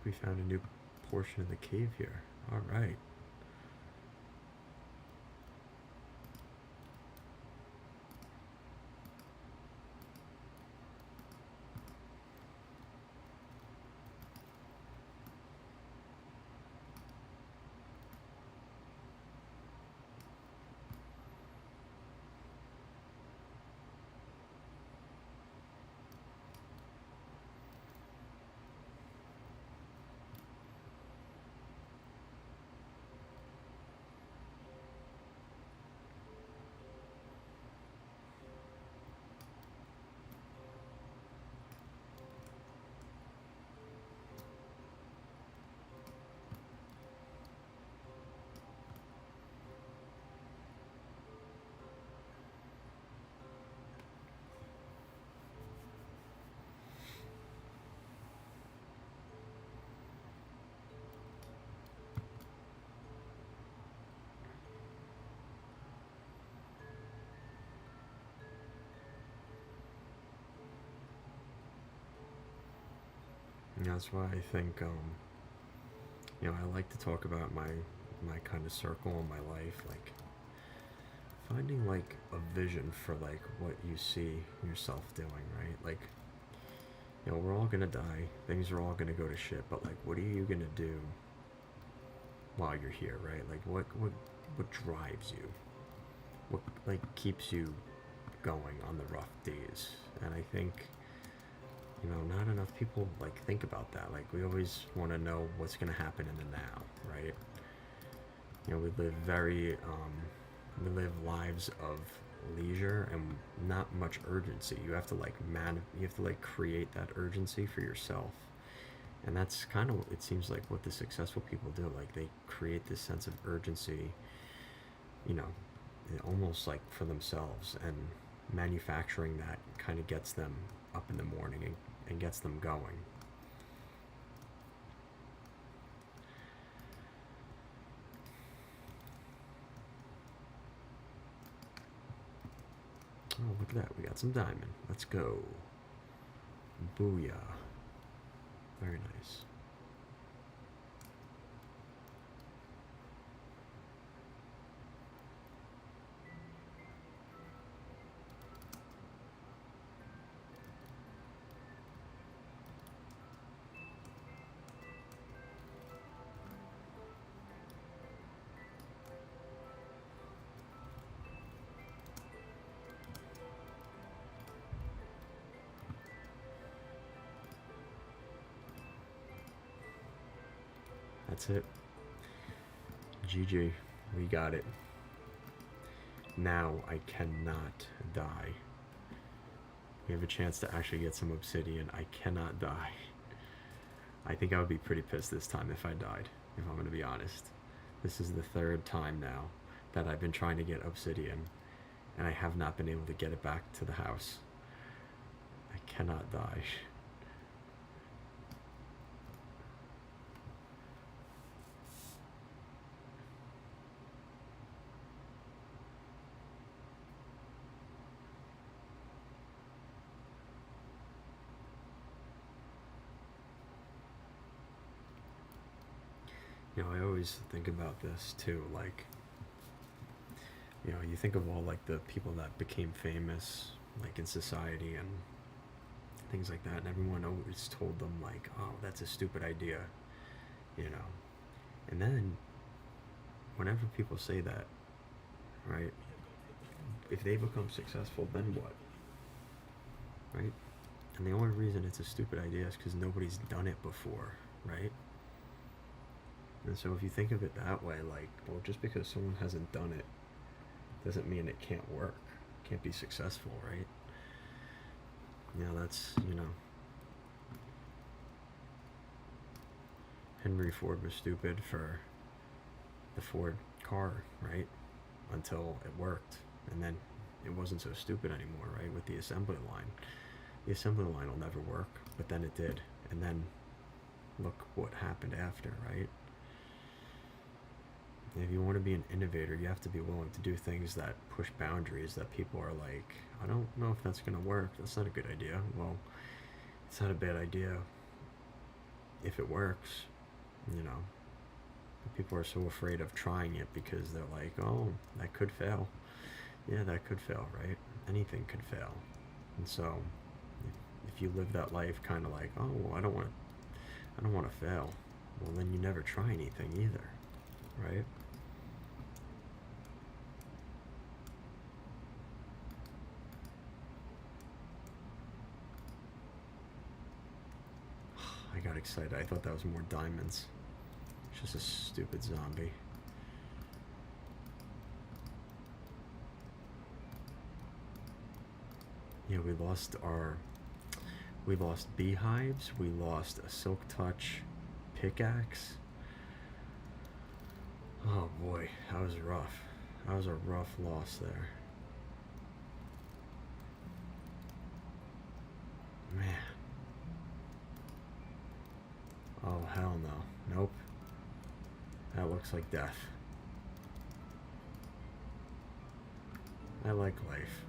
We found a new portion of the cave here. All right. And that's why I think, you know, I like to talk about my kind of circle in my life. Like, finding like a vision for like what you see yourself doing, right? Like, you know, we're all gonna die, things are all gonna go to shit, but like, what are you gonna do while you're here, right? Like, what drives you? What like keeps you going on the rough days? And I think, you know, not enough people like think about that. Like, we always want to know what's gonna happen in the now, right? You know, we live lives of leisure and not much urgency. You have to like you have to like create that urgency for yourself. And that's kind of, it seems like, what the successful people do. Like, they create this sense of urgency, you know, almost like for themselves, and manufacturing that kind of gets them up in the morning and gets them going. Oh, look at that. We got some diamond. Let's go. Booyah. Very nice. That's it. GG. We got it. Now I cannot die. We have a chance to actually get some obsidian. I cannot die. I think I would be pretty pissed this time if I died, if I'm going to be honest. This is the third time now that I've been trying to get obsidian, and I have not been able to get it back to the house. I cannot die. You know, I always think about this too, like, you know, you think of all like the people that became famous like in society and things like that, and everyone always told them like, oh, that's a stupid idea, you know. And then whenever people say that, right, if they become successful, then what? Right? And the only reason it's a stupid idea is because nobody's done it before, right? And so if you think of it that way, like, well, just because someone hasn't done it doesn't mean it can't work, can't be successful, right? You know, that's, you know, Henry Ford was stupid for the Ford car, right? Until it worked. And then it wasn't so stupid anymore, right? With the assembly line. The assembly line will never work, but then it did. And then look what happened after, right? If you want to be an innovator, you have to be willing to do things that push boundaries that people are like, I don't know if that's going to work. That's not a good idea. Well, it's not a bad idea if it works, you know. But people are so afraid of trying it because they're like, oh, that could fail. Yeah, that could fail, right? Anything could fail. And so if you live that life kind of like, oh, well, I don't want to fail, well, then you never try anything either, right? I got excited. I thought that was more diamonds. It's just a stupid zombie. Yeah, we lost beehives, we lost a silk touch pickaxe. Oh boy, that was rough. That was a rough loss there. Man. Oh, hell no. Nope. That looks like death. I like life.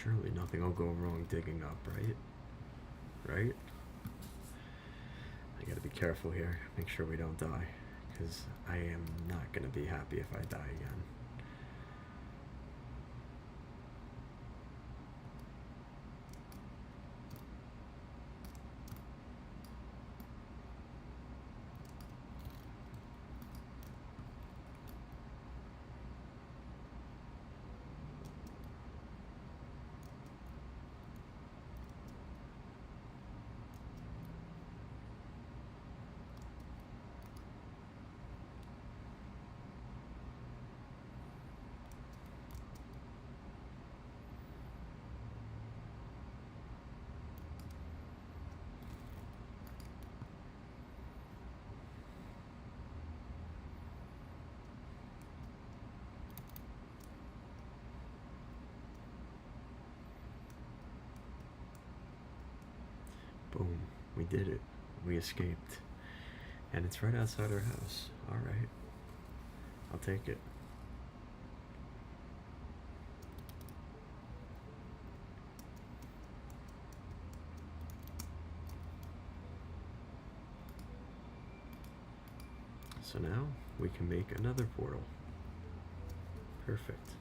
Surely nothing will go wrong digging up, right? Right? I gotta be careful here. Make sure we don't die. Because I am not gonna be happy if I die again. Boom. We did it. We escaped. And it's right outside our house. Alright. I'll take it. So now we can make another portal. Perfect.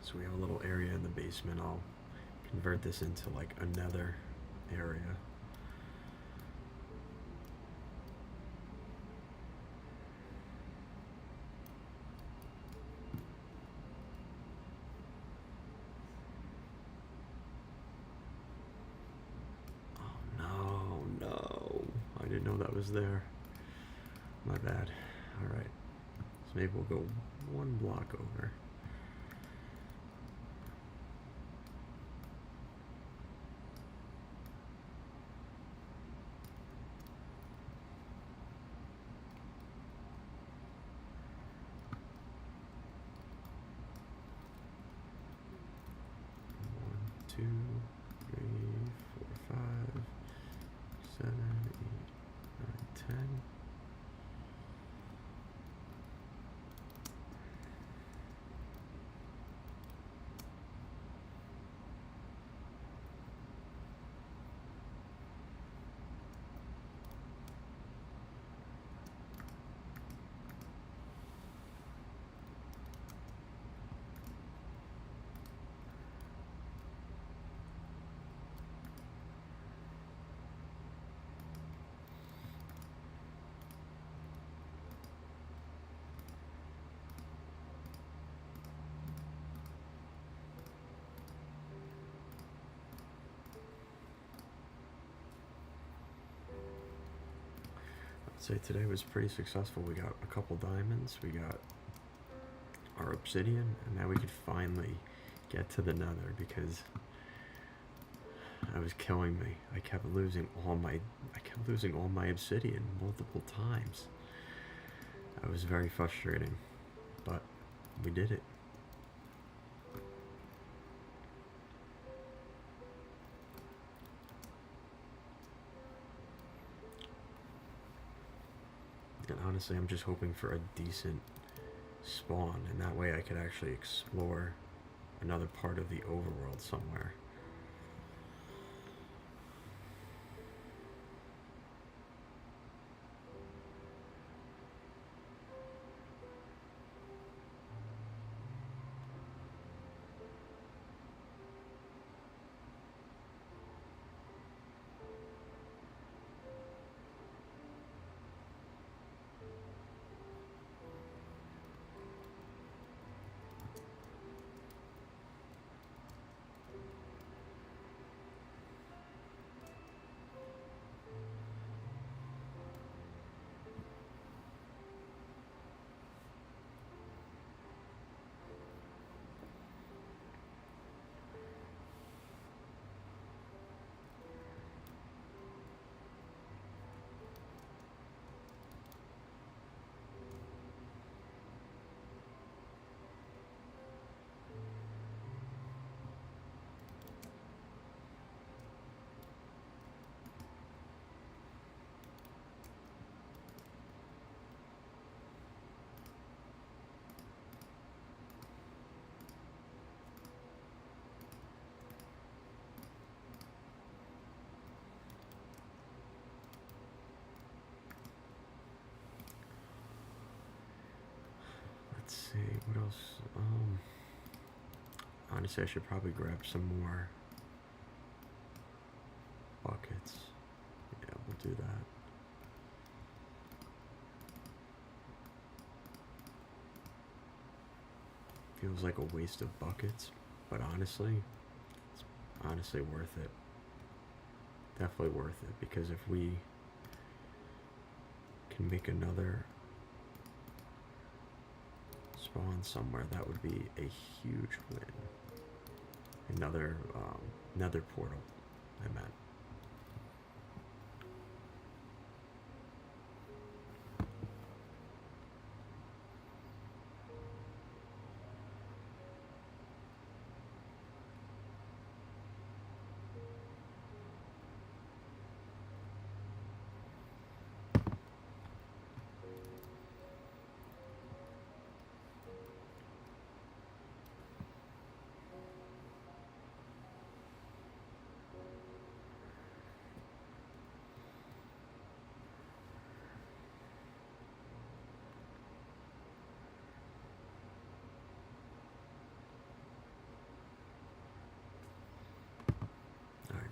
So we have a little area in the basement. I'll convert this into like another area. Oh no, no. I didn't know that was there. My bad. Alright. So maybe we'll go one block over. Two, three, four, 5, 7, 8, 9, 10. I'd say today was pretty successful. We got a couple diamonds, we got our obsidian, and now we could finally get to the nether because it was killing me. I kept losing all my obsidian multiple times. It was very frustrating, but we did it. And honestly, I'm just hoping for a decent spawn, and that way I could actually explore another part of the overworld somewhere. What else? Honestly, I should probably grab some more buckets. Yeah, we'll do that. Feels like a waste of buckets, but honestly, it's honestly worth it. Definitely worth it, because if we can make another spawn somewhere, that would be a huge win. Another nether portal, I meant.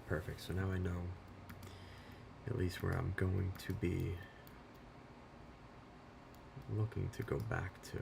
Perfect, so now I know at least where I'm going to be looking to go back to.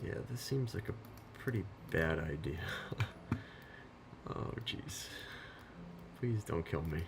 Yeah, this seems like a pretty bad idea. Oh, jeez. Please don't kill me.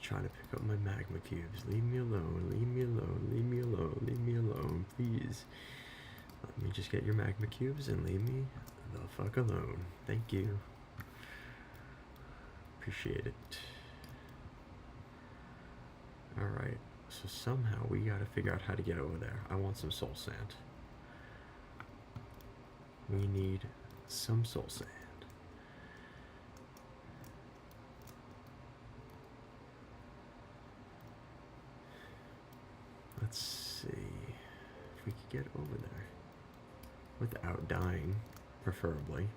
Trying to pick up my magma cubes. Leave me alone, leave me alone, leave me alone, leave me alone, please. Let me just get your magma cubes and leave me the fuck alone. Thank you. Appreciate it. Alright, so somehow we gotta figure out how to get over there. I want some soul sand. We need some soul sand. Let's see if we could get over there without dying, preferably.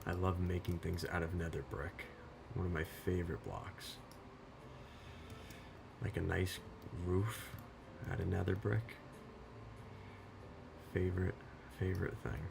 I love making things out of nether brick. One of my favorite blocks. Like a nice roof out of nether brick. Favorite thing.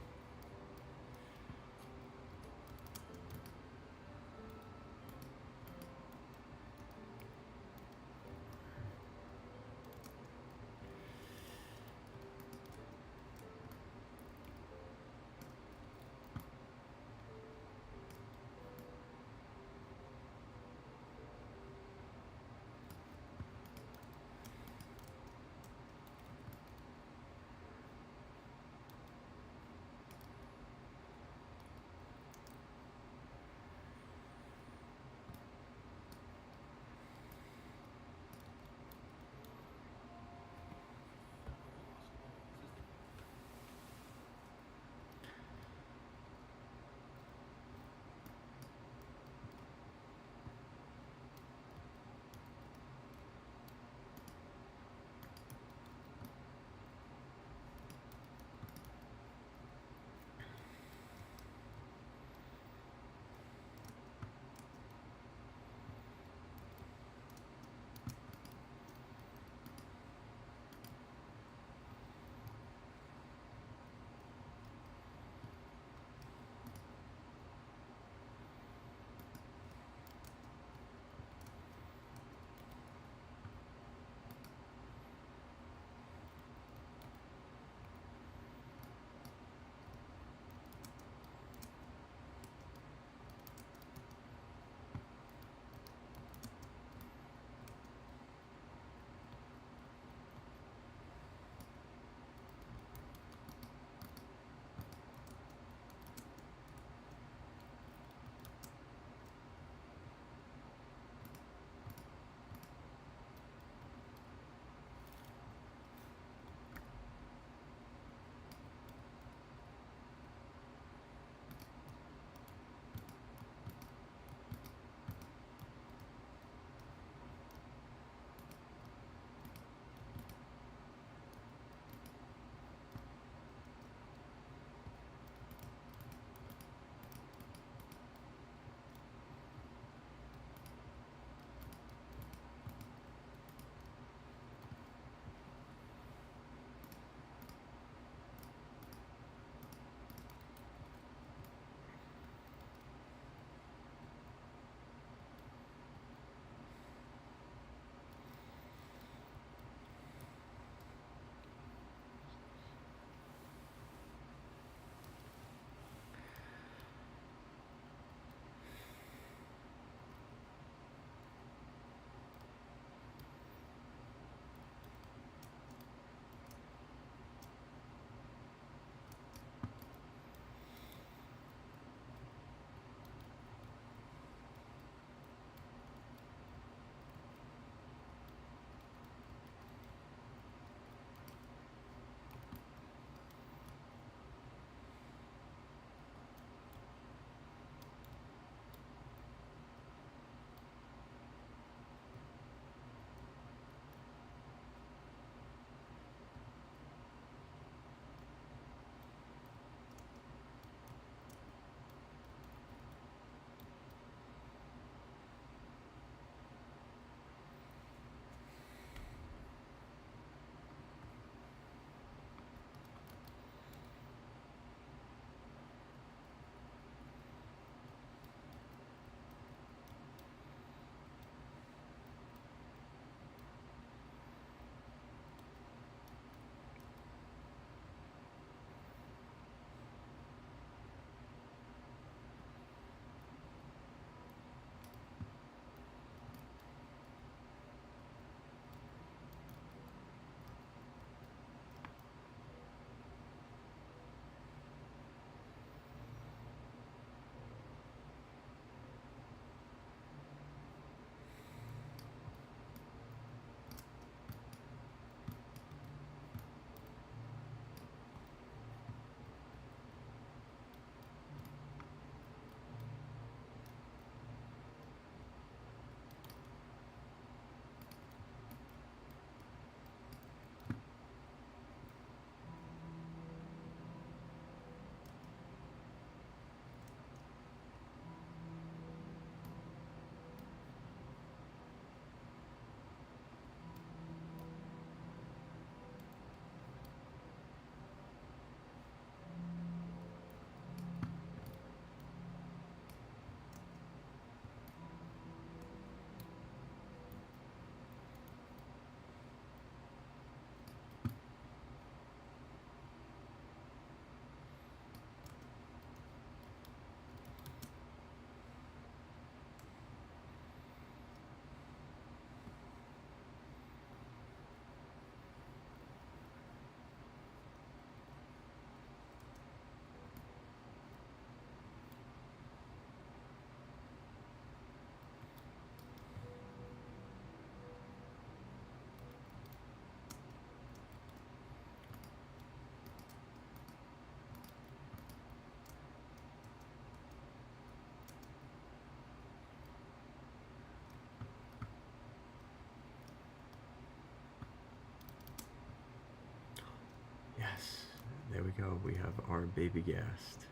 we go. We have our baby guest.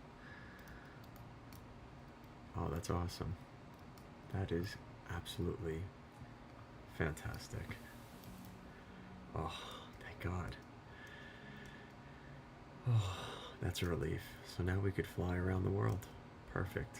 Oh, that's awesome. That is absolutely fantastic. Oh, thank God. Oh, that's a relief. So now we could fly around the world. Perfect.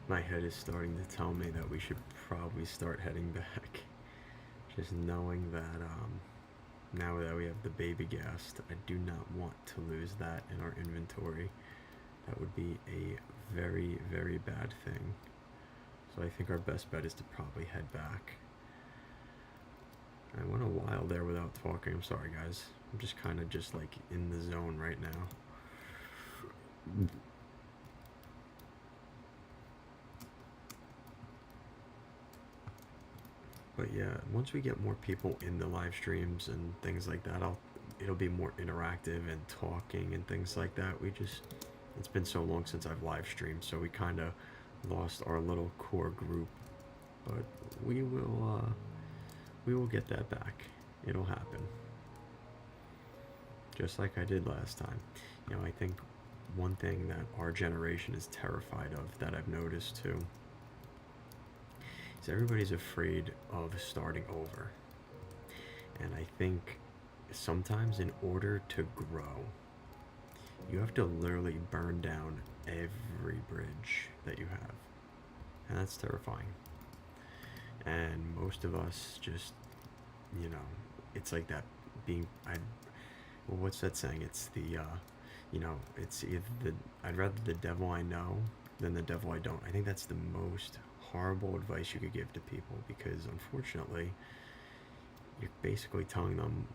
My head is starting to tell me that we should probably start heading back. Just knowing that now that we have the baby guest, I do not want to lose that in our inventory. That would be a very, very bad thing. So I think our best bet is to probably head back. I went a while there without talking. I'm sorry, guys. I'm just kind of just like in the zone right now. But yeah, once we get more people in the live streams and things like that, it'll be more interactive and talking and things like that. It's been so long since I've live streamed, so we kind of lost our little core group. But we will get that back. It'll happen. Just like I did last time. You know, I think one thing that our generation is terrified of, that I've noticed too, is everybody's afraid of starting over. And I think sometimes in order to grow, you have to literally burn down every bridge that you have. And that's terrifying. And most of us just, you know, it's like that being, well, what's that saying? It's the, you know, it's either I'd rather the devil I know than the devil I don't. I think that's the most horrible advice you could give to people, because unfortunately you're basically telling them,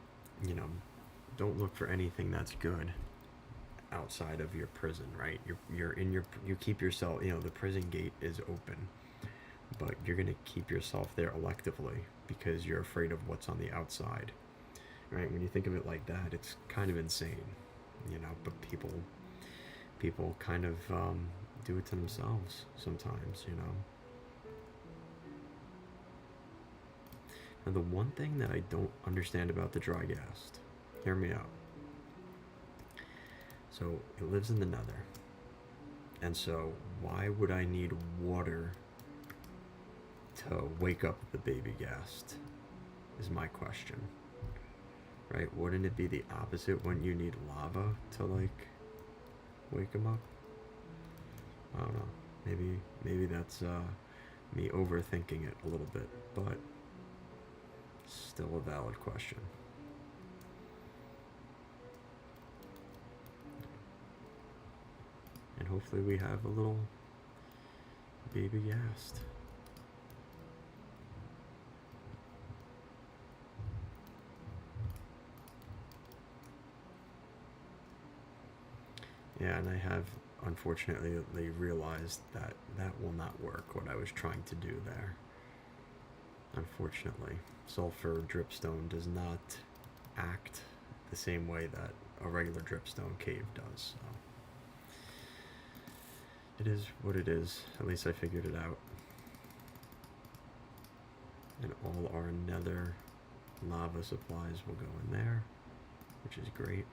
you know, don't look for anything that's good outside of your prison, right? You're in your, you keep yourself, you know, the prison gate is open, but you're going to keep yourself there electively because you're afraid of what's on the outside, right? When you think of it like that, it's kind of insane, you know, but people kind of do it to themselves sometimes, you know. Now, the one thing that I don't understand about the Drygast, hear me out. So, it lives in the Nether. And so, why would I need water to wake up the baby ghast? Is my question. Right? Wouldn't it be the opposite? Wouldn't you need lava to, like, wake him up? I don't know. Maybe that's me overthinking it a little bit, but still a valid question. And hopefully we have a little baby ghast. Yeah, and I have unfortunately realized that that will not work, what I was trying to do there. Unfortunately, sulfur dripstone does not act the same way that a regular dripstone cave does. So it is what it is. At least I figured it out. And all our nether lava supplies will go in there, which is great.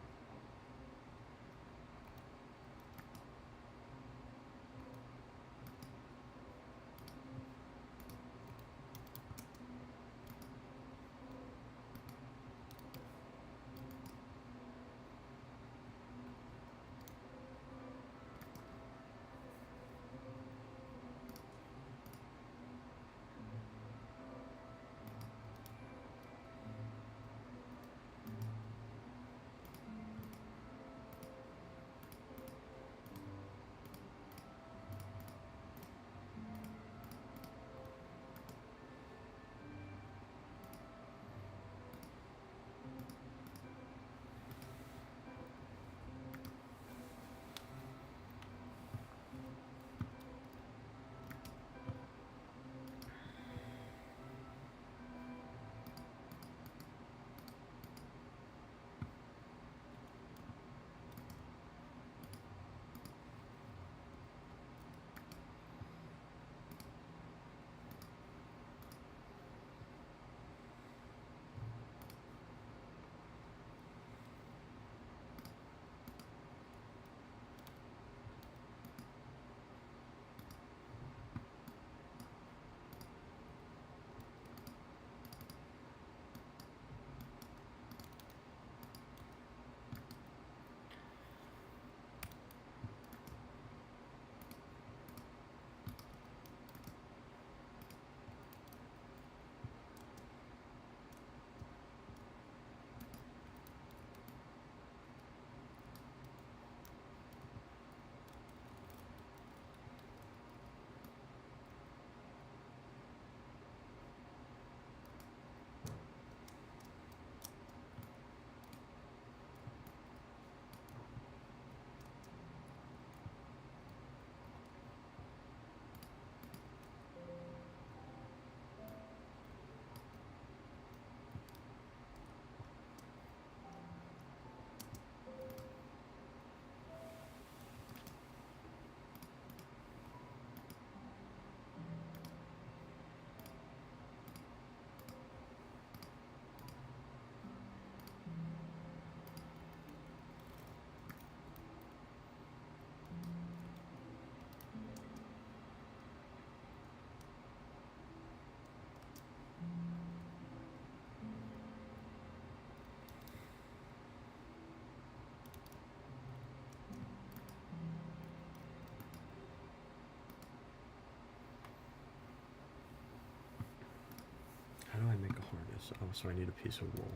So I need a piece of wool.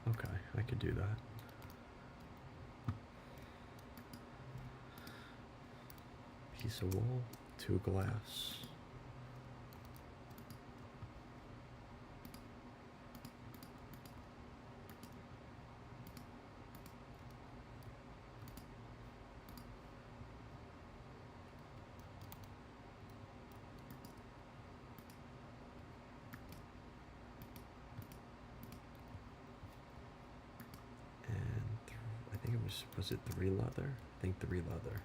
Okay, I could do that. Piece of wool, 2 glass. I think it was it 3 leather? I think 3 leather.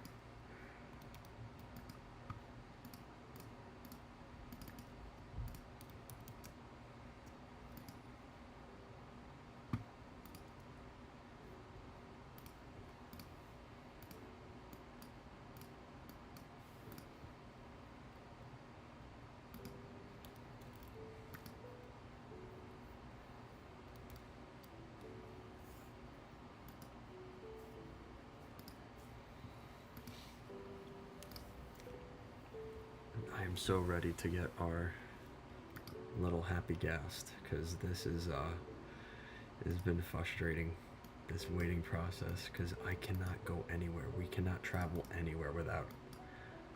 I am so ready to get our little happy ghast, because this is has been frustrating, this waiting process, because I cannot go anywhere. We cannot travel anywhere without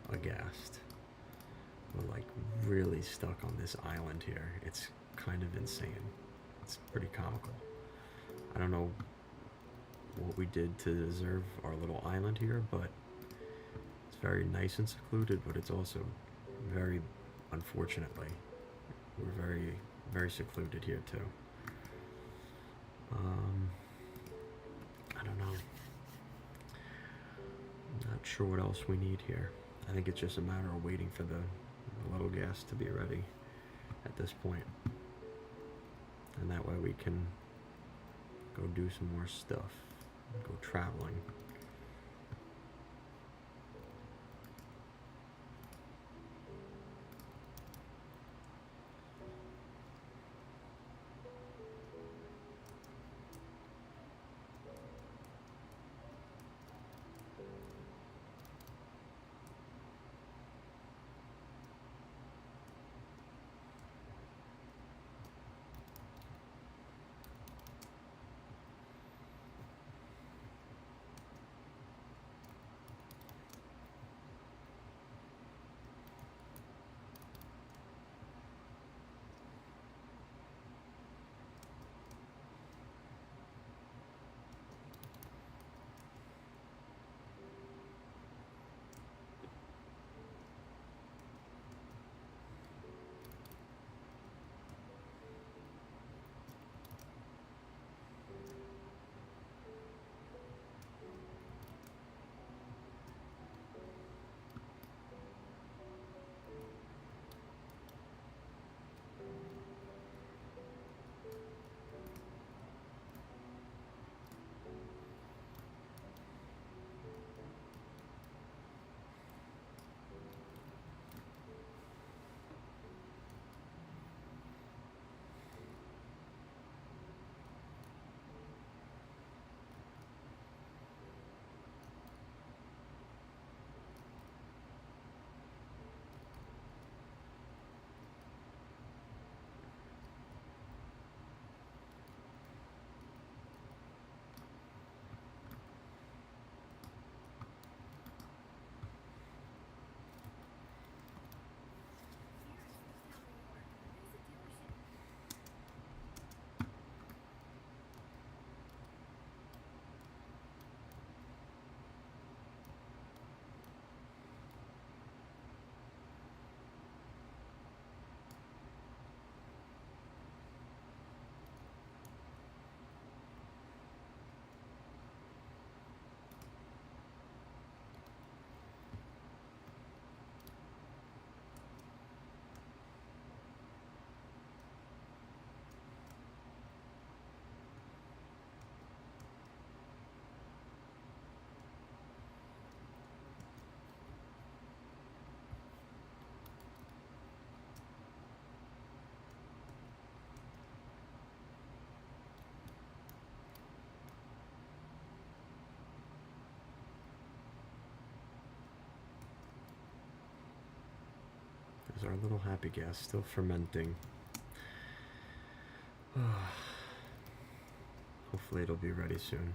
a ghast. We're like really stuck on this island here. It's kind of insane. It's pretty comical. I don't know what we did to deserve our little island here, but it's very nice and secluded, but it's also very, unfortunately, we're very, very secluded here too. I don't know. I'm not sure what else we need here. I think it's just a matter of waiting for the little gas to be ready at this point. And that way we can go do some more stuff, go traveling. There's our little happy gas still fermenting. Hopefully it'll be ready soon.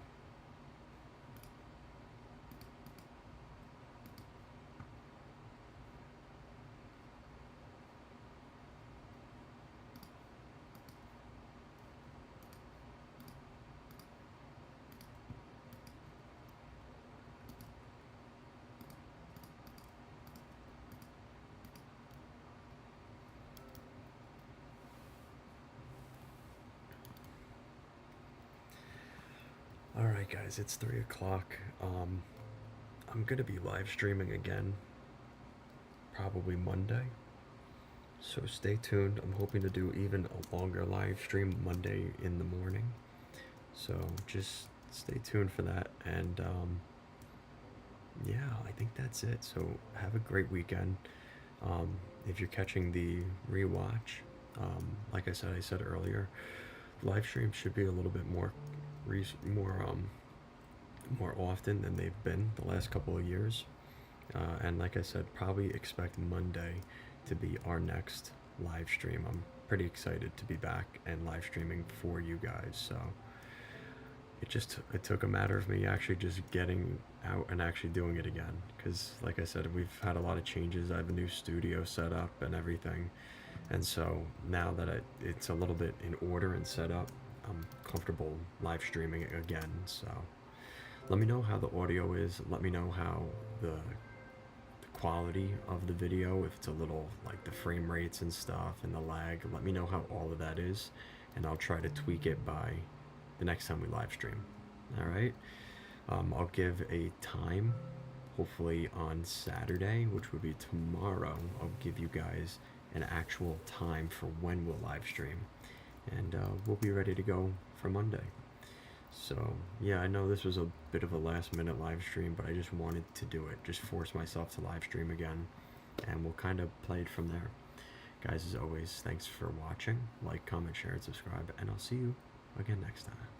Alright guys, it's 3 o'clock. I'm gonna be live streaming again, probably Monday. So stay tuned. I'm hoping to do even a longer live stream Monday in the morning. So just stay tuned for that. And yeah, I think that's it. So have a great weekend. If you're catching the rewatch, like I said earlier, live streams should be a little bit more often than they've been the last couple of years. And like I said, probably expect Monday to be our next live stream. I'm pretty excited to be back and live streaming for you guys. So it took a matter of me actually just getting out and actually doing it again, because like I said, we've had a lot of changes. I have a new studio set up and everything, and so now that it's a little bit in order and set up, I'm comfortable live streaming again. So let me know how the audio is. Let me know how the quality of the video, if it's a little, like the frame rates and stuff and the lag. Let me know how all of that is, and I'll try to tweak it by the next time we live stream. All right. I'll give a time, hopefully on Saturday, which would be tomorrow. I'll give you guys an actual time for when we'll live stream, and we'll be ready to go for Monday. So yeah, I know this was a bit of a last minute live stream, but I just wanted to do it, just force myself to live stream again, and we'll kind of play it from there. Guys, as always, thanks for watching. Like, comment, share, and subscribe, and I'll see you again next time.